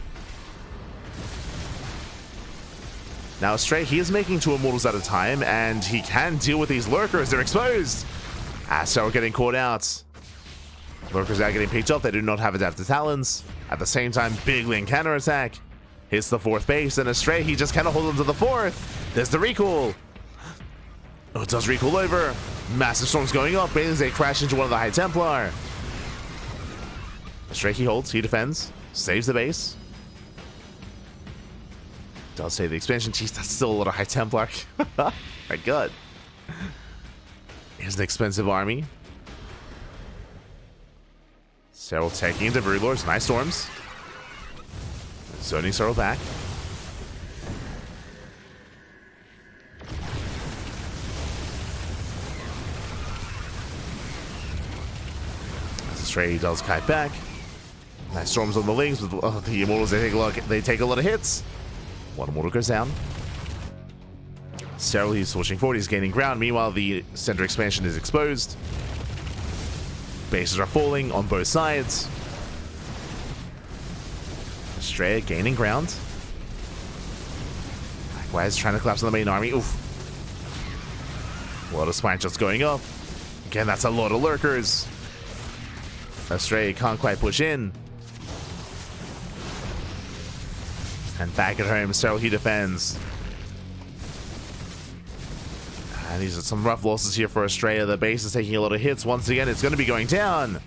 Now Astrea, he is making 2 Immortals at a time, and he can deal with these Lurkers. They're exposed. Astrea getting caught out. Lurkers are getting picked up. They do not have Adaptive Talons. At the same time, big link counter attack. Hits the 4th base, and Astrea, he just cannot hold on to the 4th. There's the recall. Oh, it does recall over. Massive storms going up. They crash into one of the High Templar. Astrea, he holds, he defends, saves the base. Does save the expansion. Jeez, that's still a lot of High Templar. My god. Here's an expensive army. Serral taking into Broodlords. Nice storms. Zoning Serral back. As Astrea does kite back. Nice storms on the links with the Immortals. They take a lot of hits. One Immortal goes down. Serral, he's switching forward. He's gaining ground. Meanwhile, the center expansion is exposed. Bases are falling on both sides. Astrea gaining ground. Likewise, trying to collapse on the main army. Oof. A lot of spine shots going up. Again, that's a lot of Lurkers. Astrea can't quite push in. And back at home, Serral, he defends. And these are some rough losses here for Astrea. The base is taking a lot of hits. Once again, it's going to be going down.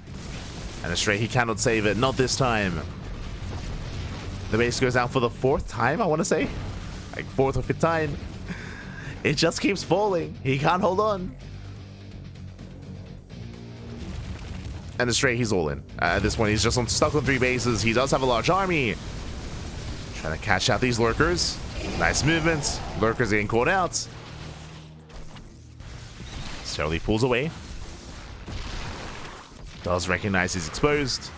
And Astrea, he cannot save it. Not this time. The base goes down for the 4th time, I want to say. Like 4th or 5th time. It just keeps falling. He can't hold on. And Astrea, he's all in. At this point, he's just stuck on 3 bases. He does have a large army. Trying to catch out these Lurkers. Nice movement. Lurkers getting caught out. Serral pulls away. Does recognize he's exposed.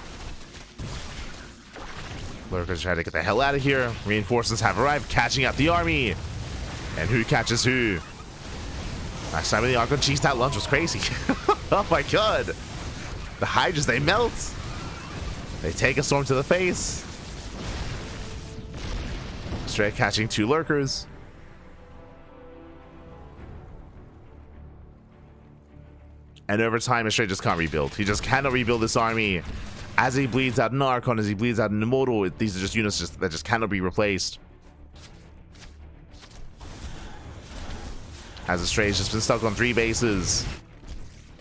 Lurkers try to get the hell out of here. Reinforcements have arrived, catching out the army. And who catches who? Last time in the Archon, jeez, that lunge was crazy. Oh my god. The Hydras, they melt. They take a storm to the face. Astrea catching 2 Lurkers. And over time, Astrea just can't rebuild. He just cannot rebuild this army. As he bleeds out an Archon, as he bleeds out an Immortal, these are just units that just cannot be replaced. As Astrea's just been stuck on 3 bases.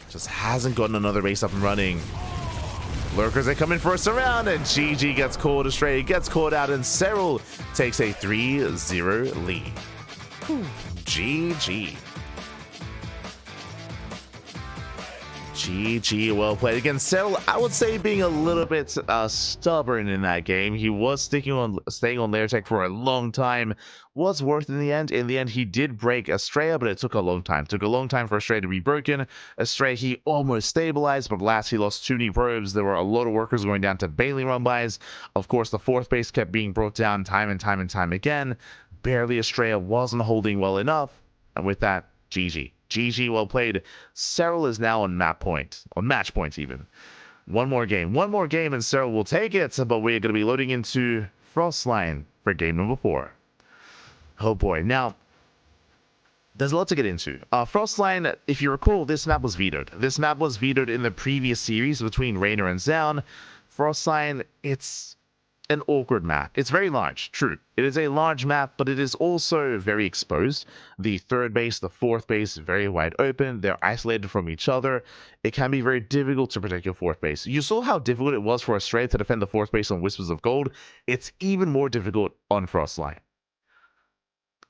Just hasn't gotten another base up and running. Lurkers are coming for a surround, and GG gets caught. Astrea gets caught out, and Serral takes a 3-0 lead. GG. GG, well played. Again, Serral, I would say, being a little bit stubborn in that game. He was staying on lair tech for a long time. Was worth in the end. In the end, he did break Astrea, but it took a long time. It took a long time for Astrea to be broken. Astrea, he almost stabilized, but last he lost 2 new probes. There were a lot of workers going down to Bailey run-bys. Of course, the 4th base kept being brought down time and time and time again. Barely Astrea wasn't holding well enough. And with that, GG. GG, well played. Serral is now on match point even. One more game and Serral will take it, but we're going to be loading into Frostline for game number 4. Oh boy, now, there's a lot to get into. Frostline, if you recall, this map was vetoed. This map was vetoed in the previous series between Raynor and Zaun. Frostline, it's an awkward map. It's very large, true. It is a large map, but it is also very exposed. The third base, the fourth base, very wide open. They're isolated from each other. It can be very difficult to protect your fourth base. You saw how difficult it was for Astrea to defend the fourth base on Whispers of Gold. It's even more difficult on Frostline.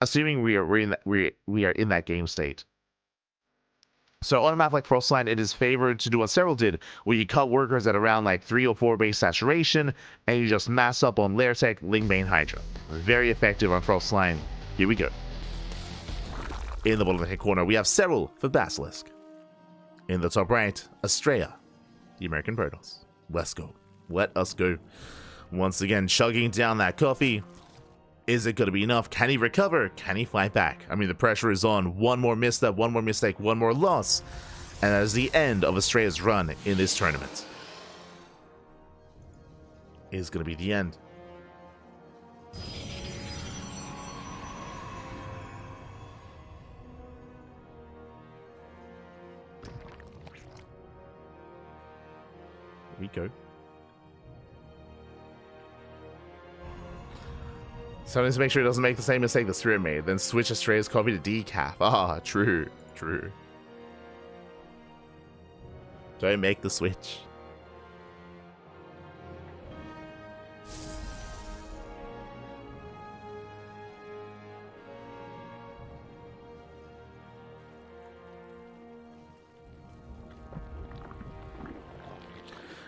Assuming we are in that game state. So on a map like Frostline, it is favored to do what Serral did, where you cut workers at around like 3 or 4 base saturation, and you just mass up on Lair Tech, Lingbane, Hydra. Very effective on Frostline. Here we go. In the bottom right corner, we have Serral for Basilisk. In the top right, Astrea, the American Protoss. Let's go. Let us go. Once again, chugging down that coffee. Is it going to be enough? Can he recover? Can he fight back? I mean, the pressure is on. One more misstep, one more mistake, one more loss. And that is the end of Astrea's run in this tournament. It is going to be the end. Here we go. So let's make sure it doesn't make the same mistake that Serral made, then switch Astrea's copy to decaf. Ah, true, true. Don't make the switch.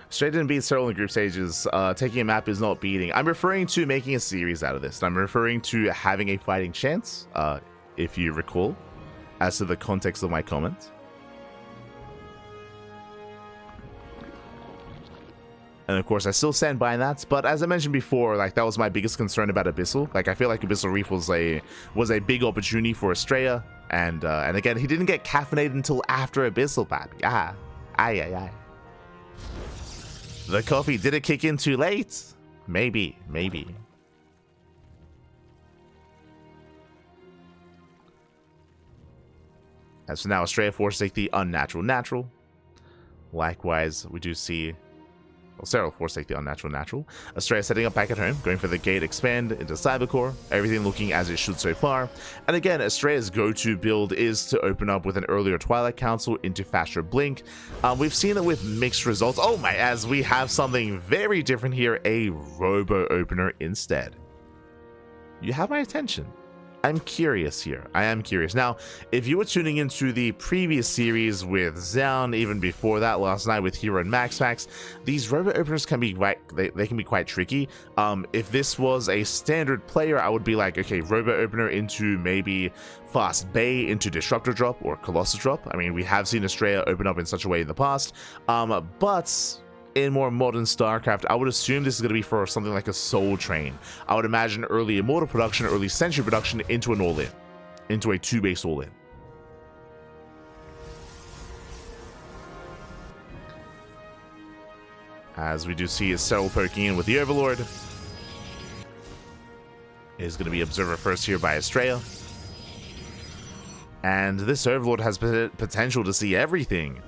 Astrea didn't beat Serral in the group stages. Taking a map is not beating. I'm referring to making a series out of this. I'm referring to having a fighting chance, if you recall, as to the context of my comment. And of course, I still stand by that. But as I mentioned before, like that was my biggest concern about Abyssal. Like I feel like Abyssal Reef was a big opportunity for Astrea, and again, he didn't get caffeinated until after Abyssal, papi. Aye. The coffee, did it kick in too late? Maybe. As for now, Astrea forced to take the unnatural natural. Likewise, we do see... Well, Serral forced to take the unnatural natural. Astrea setting up back at home, going for the gate expand into Cybercore. Everything looking as it should so far. And again, Astrea's go-to build is to open up with an earlier Twilight Council into faster Blink. We've seen it with mixed results. Oh my, as we have something very different here, a Robo Opener instead. You have my attention. I'm curious here. I am curious. Now, if you were tuning into the previous series with Zound, even before that last night with Hero and Max, these Robo Openers can be they can be quite tricky. If this was a standard player, I would be like, okay, Robo Opener into maybe Fast Bay into Disruptor Drop or Colossus Drop. I mean, we have seen Astrea open up in such a way in the past, but in more modern StarCraft, I would assume this is going to be for something like a Soul Train. I would imagine early Immortal production, early Century production into an all-in. Into a 2-base all-in. As we do see Serral poking in with the Overlord. It is going to be Observer first here by Astrea. And this Overlord has potential to see everything.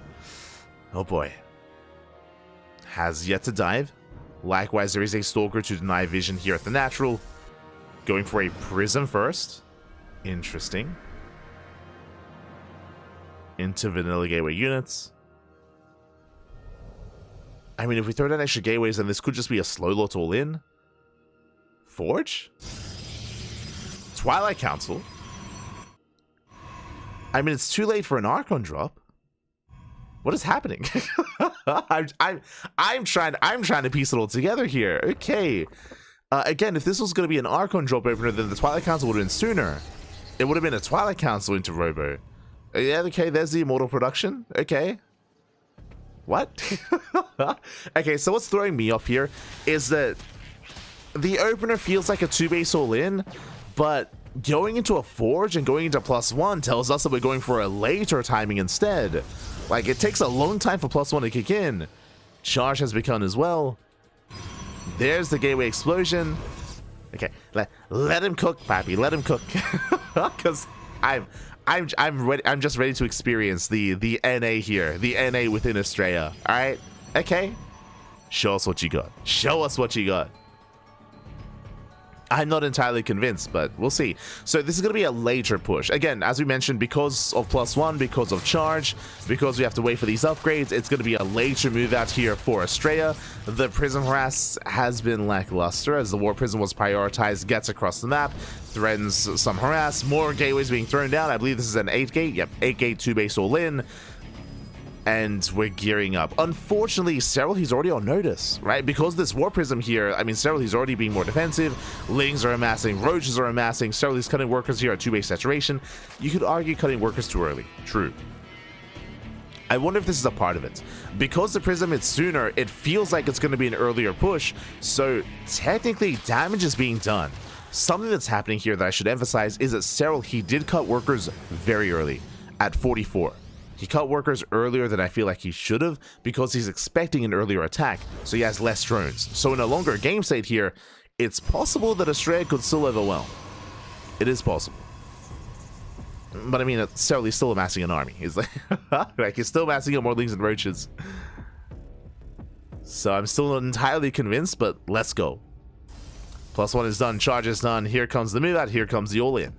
Oh boy. Has yet to dive. Likewise, there is a Stalker to deny vision here at the natural. Going for a Prism first. Interesting. Into Vanilla Gateway units. I mean, if we throw down extra gateways, then this could just be a slow lot all in. Forge? Twilight Council? I mean, it's too late for an Archon drop. What is happening? I'm trying to piece it all together here. Okay. Again, if this was going to be an Archon drop opener, then the Twilight Council would have been sooner. It would have been a Twilight Council into Robo. Yeah, okay, there's the Immortal production. Okay. What? Okay, so what's throwing me off here is that the opener feels like a 2-base all-in, but going into a Forge and going into +1 tells us that we're going for a later timing instead. Like, it takes a long time for +1 to kick in. Charge has begun as well. There's the Gateway Explosion. Okay, let him cook, Pappy. Let him cook. Because I'm ready. I'm just ready to experience the NA here. The NA within Astrea. Alright? Okay. Show us what you got. Show us what you got. I'm not entirely convinced, but we'll see. So this is going to be a later push. Again, as we mentioned, because of +1, because of charge, because we have to wait for these upgrades, it's going to be a later move out here for Astrea. The Prism harass has been lackluster as the War Prism was prioritized, gets across the map, threatens some harass, more gateways being thrown down. I believe this is an 8 gate. Yep, 8 gate, 2 base all in. And we're gearing up. Unfortunately, Serral, he's already on notice, right? Because this War Prism here, I mean, Serral, he's already being more defensive. Lings are amassing, Roaches are amassing. Serral, he's cutting workers here at 2 base saturation. You could argue cutting workers too early. True. I wonder if this is a part of it. Because the Prism is sooner, it feels like it's going to be an earlier push. So technically, damage is being done. Something that's happening here that I should emphasize is that Serral, he did cut workers very early at 44. He cut workers earlier than I feel like he should have because he's expecting an earlier attack, so he has less drones. So in a longer game state here, it's possible that Astrea could still overwhelm. It is possible. But I mean, Serral, he's still amassing an army. He's like he's still amassing more Lings and Roaches. So I'm still not entirely convinced, but let's go. +1 is done, charge is done. Here comes the move out, here comes the all-in.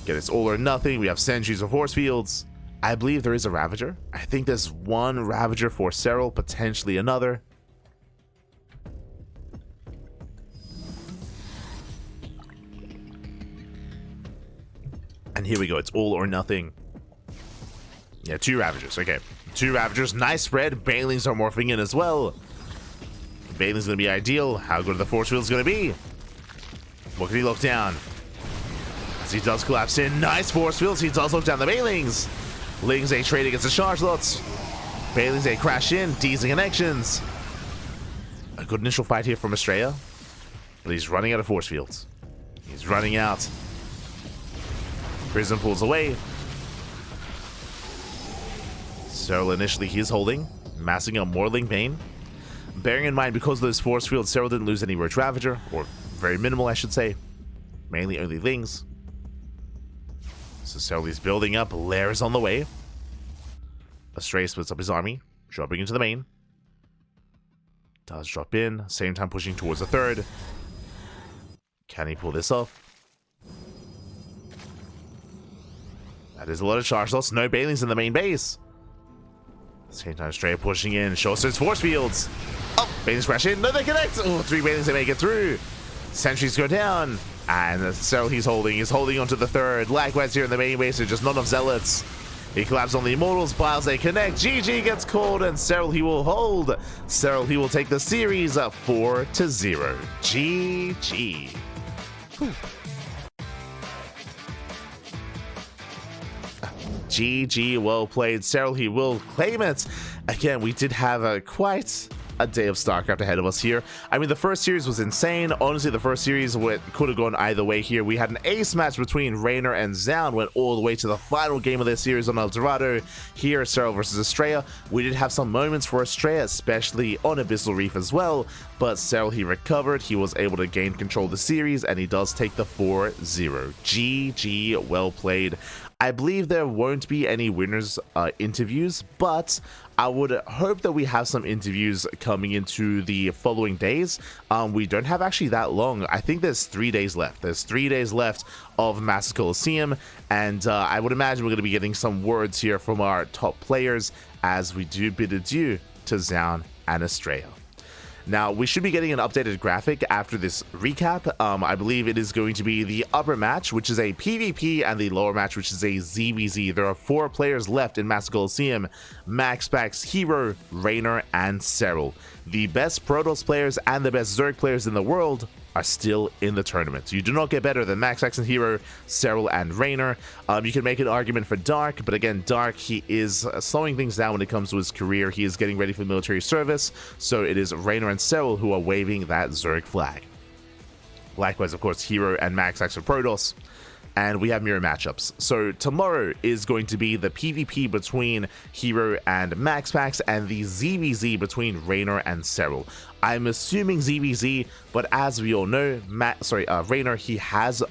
Get it's all or nothing. We have sentries or force fields. I believe there is a Ravager. I think there's one Ravager for Serral, potentially another. And here we go. It's all or nothing. Yeah, 2 Ravagers. Okay. 2 Ravagers. Nice spread. Banelings are morphing in as well. Banelings going to be ideal. How good are the force fields going to be? What can he lock down? As he does collapse in. Nice force fields. He does lock down the Banelings. Lings a trade against the charge lots. Banelings a crash in, teasing connections. A good initial fight here from Astrea, but he's running out of force fields. He's running out. Prism pulls away. Serral initially he's holding, massing up more Ling Bane. Bearing in mind, because of those force fields, Serral didn't lose any Roach Ravager, or very minimal I should say. Mainly only Lings. So Serral is building up, Lairs on the way. Astrea splits up his army, dropping into the main. Does drop in, same time pushing towards the third. Can he pull this off? That is a lot of charge loss, no Banelings in the main base. Same time Astrea pushing in, shows its force fields. Oh, Banelings crash in, no they connect! Oh, 3 Banelings they make it through. Sentries go down. And Serral he's holding onto the third. Likewise here in the main base, there's just not enough zealots. He collapses on the Immortals, Piles they connect. GG gets called, and Serral he will hold. Serral he will take the series 4-0. GG. Whew. GG, well played. Serral he will claim it. Again, we did have quite a day of StarCraft ahead of us here. I mean, the first series was insane. Honestly, the first series could have gone either way here. We had an ace match between Raynor and Zaun, went all the way to the final game of this series on El Dorado. Here, Serral versus Astrea. We did have some moments for Astrea, especially on Abyssal Reef as well, but Serral, he recovered. He was able to gain control of the series, and he does take the 4-0. GG, well played. I believe there won't be any winners interviews, but I would hope that we have some interviews coming into the following days. We don't have actually that long. I think there's 3 days left. There's 3 days left of Master Coliseum, and I would imagine we're going to be getting some words here from our top players as we do bid adieu to Zaun and Astrea. Now, we should be getting an updated graphic after this recap. I believe it is going to be the upper match, which is a PvP, and the lower match, which is a ZvZ. There are 4 players left in Master Coliseum: MaxPax, Hero, Raynor, and Serral. The best Protoss players and the best Zerg players in the world are still in the tournament. You do not get better than MaxPax and Hero, Serral, and Raynor. You can make an argument for Dark, but again, Dark, he is slowing things down when it comes to his career. He is getting ready for military service, so it is Raynor and Serral who are waving that Zerg flag. Likewise, of course, Hero and MaxPax for Protoss. And we have mirror matchups. So tomorrow is going to be the PvP between Hero and MaxPax, and the ZvZ between Raynor and Serral. I'm assuming ZvZ, but as we all know, Raynor, he has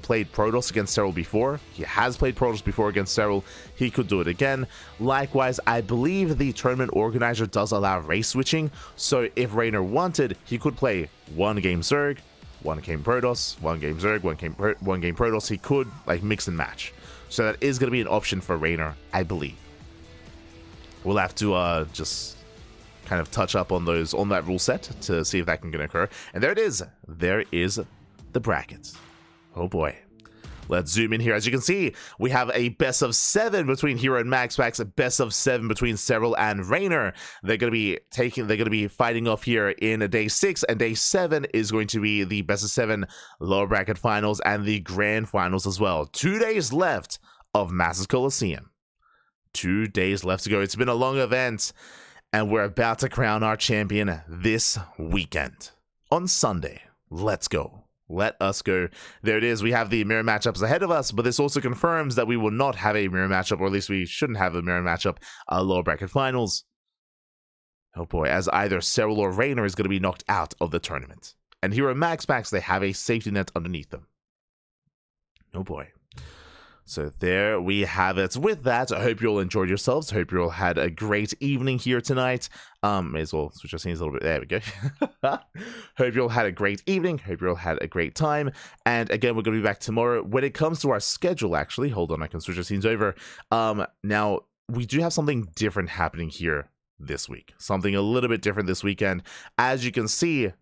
played Protoss against Serral before. He has played Protoss before against Serral. He could do it again. Likewise, I believe the tournament organizer does allow race switching. So if Raynor wanted, he could play 1 game Zerg, one game Protoss, one game Zerg, one game Protoss. He could like mix and match. So that is going to be an option for Raynor, I believe. We'll have to just kind of touch up on that rule set to see if that can occur. And there it is. There is the brackets. Oh boy. Let's zoom in here. As you can see, we have a best of 7 between Hero and MaxPax, a best of 7 between Serral and Raynor. They're going to be fighting off here in day 6, and day 7 is going to be the best of 7 lower bracket finals and the grand finals as well. 2 days left of Masters Coliseum. 2 days left to go. It's been a long event, and we're about to crown our champion this weekend. On Sunday. Let's go. Let us go. There it is. We have the mirror matchups ahead of us, but this also confirms that we will not have a mirror matchup, or at least we shouldn't have a mirror matchup, lower bracket finals. Oh boy, as either Serral or Raynor is going to be knocked out of the tournament. And Hero and MaxPax, they have a safety net underneath them. Oh boy. So there we have it. With that, I hope you all enjoyed yourselves. I hope you all had a great evening here tonight. May as well switch our scenes a little bit. There we go. Hope you all had a great evening. Hope you all had a great time. And again, we're going to be back tomorrow. When it comes to our schedule, actually, hold on, I can switch our scenes over. Now, we do have something different happening here this week. Something a little bit different this weekend. As you can see,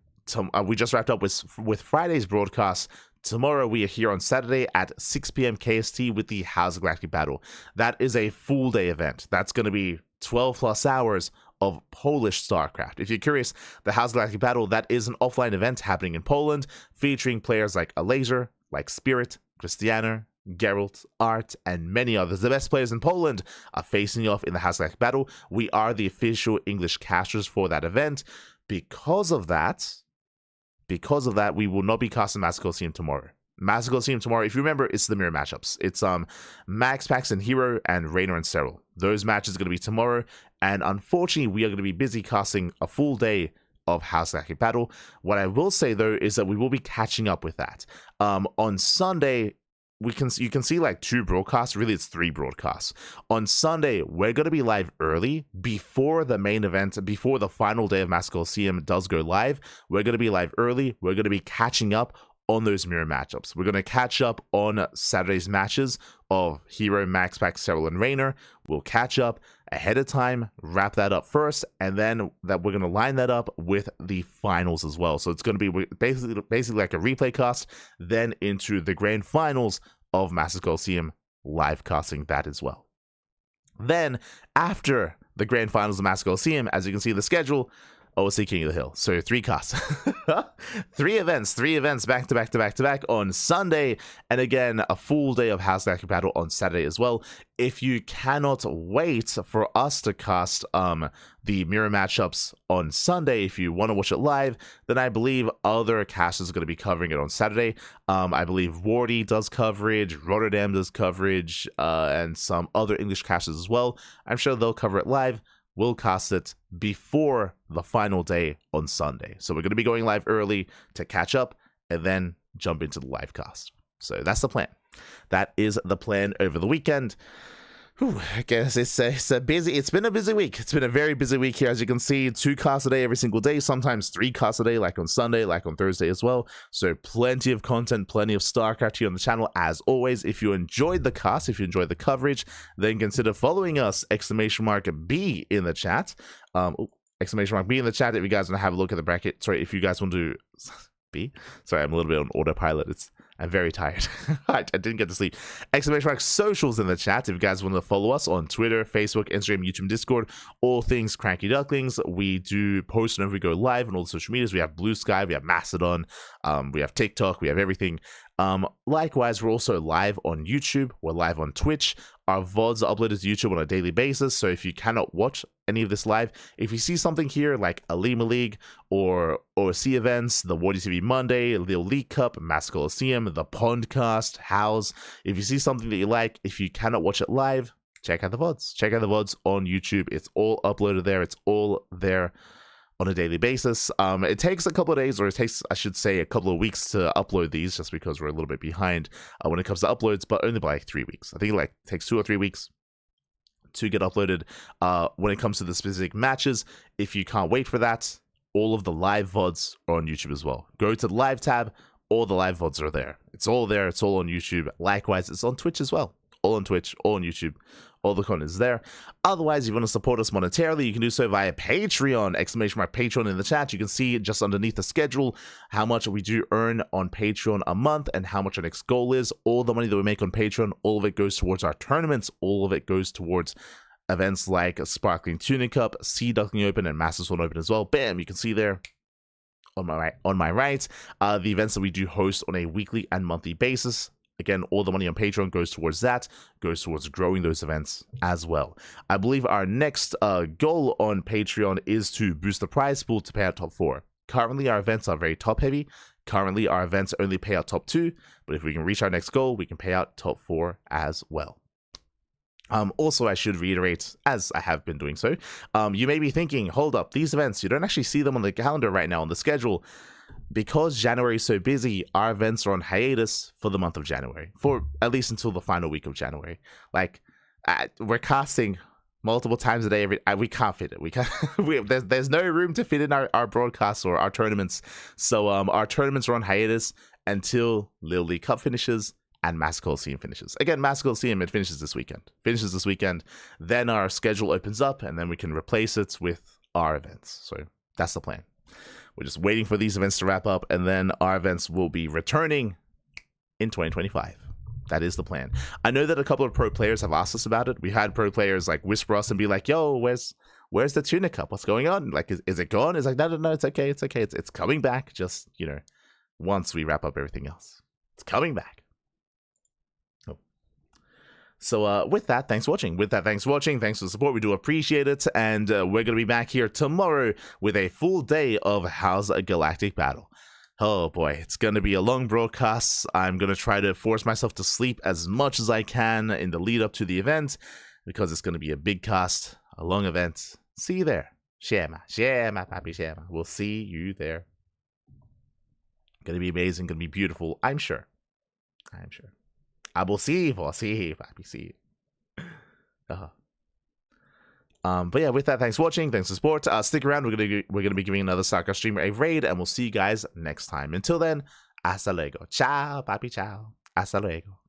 we just wrapped up with Friday's broadcast. Tomorrow we are here on Saturday at 6 p.m. KST with the House of Galactic Battle. That is a full day event. That's going to be 12 plus hours of Polish StarCraft. If you're curious, the House of Galactic Battle, that is an offline event happening in Poland, featuring players like Alazer, like Spirit, Christiana, Geralt, Art, and many others. The best players in Poland are facing off in the House of Galactic Battle. We are the official English casters for that event. Because of that, we will not be casting Masters Coliseum tomorrow. Masters Coliseum tomorrow, if you remember, it's the mirror matchups. It's MaxPax and Hero and Raynor and Serral. Those matches are going to be tomorrow, and unfortunately, we are going to be busy casting a full day of House of Galactic Battle. What I will say, though, is that we will be catching up with that. On Sunday, you can see like 2 broadcasts. Really, it's 3 broadcasts. On Sunday, we're going to be live early before the main event, before the final day of Masters Coliseum does go live. We're going to be live early. We're going to be catching up on those mirror matchups. We're going to catch up on Saturday's matches of Hero, MaxPax, Serral, and Raynor. We'll catch up ahead of time, wrap that up first, and then we're going to line that up with the finals as well. So it's going to be basically like a replay cast, then into the grand finals of Masters Coliseum, live casting that as well. Then, after the grand finals of Masters Coliseum, as you can see the schedule, OSC King of the Hill. So 3 casts. 3 events back to back on Sunday. And again, a full day of House of Galactic Battle on Saturday as well. If you cannot wait for us to cast the mirror matchups on Sunday, if you want to watch it live, then I believe other casters are going to be covering it on Saturday. I believe Wardy does coverage, Rotterdam does coverage, and some other English casters as well. I'm sure they'll cover it live. We'll cast it before the final day on Sunday. So we're going to be going live early to catch up and then jump into the live cast. So that's the plan. That is the plan over the weekend. Whew, I guess it's been a busy week. It's been a very busy week here. As you can see, 2 casts a day every single day, sometimes 3 casts a day, like on Sunday, like on Thursday as well. So plenty of content, plenty of StarCraft here on the channel. As always, if you enjoyed the cast, if you enjoyed the coverage, then consider following us, !B in the chat. !B in the chat if you guys want to have a look at the bracket. Sorry, if you guys want to... B? Sorry, I'm a little bit on autopilot. I'm very tired. I didn't get to sleep. !Socials in the chat if you guys want to follow us on Twitter, Facebook, Instagram, YouTube, Discord, all things CranKy Ducklings. We do post whenever we go live on all the social medias. We have Blue Sky, we have Mastodon, we have TikTok, we have everything. Likewise, we're also live on YouTube. We're live on Twitch. Our VODs are uploaded to YouTube on a daily basis, so if you cannot watch any of this live, if you see something here like a Lima League or OSC events, the Wardy TV Monday, the League Cup, Masters Coliseum, the Pondcast, House, if you see something that you like, if you cannot watch it live, check out the VODs. Check out the VODs on YouTube. It's all uploaded there. It's all there on a daily basis. It takes a couple of days, or it takes, I should say, a couple of weeks to upload these, just because we're a little bit behind when it comes to uploads, but only by like 3 weeks. I think it takes 2 or 3 weeks to get uploaded. When it comes to the specific matches, if you can't wait for that, all of the live VODs are on YouTube as well. Go to the live tab all the live VODs are there. It's all there. It's all on YouTube. Likewise, it's on Twitch as well. All on Twitch, all on YouTube. All the content is there. Otherwise, if you want to support us monetarily, you can do so via Patreon. Exclamation mark Patreon in the chat. You can see just underneath the schedule how much we do earn on Patreon a month and how much our next goal is. All the money that we make on Patreon, all of it goes towards our tournaments. All of it goes towards events like Sparkling Tuning Cup, Duckling Open, and Masters One Open as well. Bam! You can see there on my right, the events that we do host on a weekly and monthly basis. Again, all the money on Patreon goes towards that, goes towards growing those events as well. I believe our next goal on Patreon is to boost the prize pool to pay out top 4. Currently, our events are very top heavy. Currently, our events only pay out top 2, but if we can reach our next goal, we can pay out top 4 as well. Also, I should reiterate, as I have been doing so, you may be thinking, hold up, these events, you don't actually see them on the calendar right now on the schedule. Because January is so busy, our events are on hiatus for the month of January, for at least until the final week of January. Like, we're casting multiple times a day. We can't fit it. We can't. There's no room to fit in our broadcasts or our tournaments. So our tournaments are on hiatus until Little League Cup finishes and Master Coliseum finishes. Again, Master Coliseum, it finishes this weekend. Then our schedule opens up, and then we can replace it with our events. So that's the plan. We're just waiting for these events to wrap up, and then our events will be returning in 2025. That is the plan. I know that a couple of pro players have asked us about it. We had pro players like whisper us and be like, "Yo, where's the Tuna Cup? What's going on? Like, is it gone?" It's like, no, it's okay. It's coming back. Just, once we wrap up everything else, it's coming back. So with that, thanks for watching. Thanks for the support. We do appreciate it. And we're going to be back here tomorrow with a full day of How's a Galactic Battle. Oh boy, it's going to be a long broadcast. I'm going to try to force myself to sleep as much as I can in the lead up to the event, because it's going to be a big cast, a long event. See you there. Shema, papi, shema. We'll see you there. Going to be amazing, going to be beautiful, I'm sure. I will see, papi, see. But yeah, with that, thanks for watching, thanks for support. Stick around, we're gonna be giving another StarCraft streamer a raid, and we'll see you guys next time. Until then, hasta luego. Ciao, papi, ciao. Hasta luego.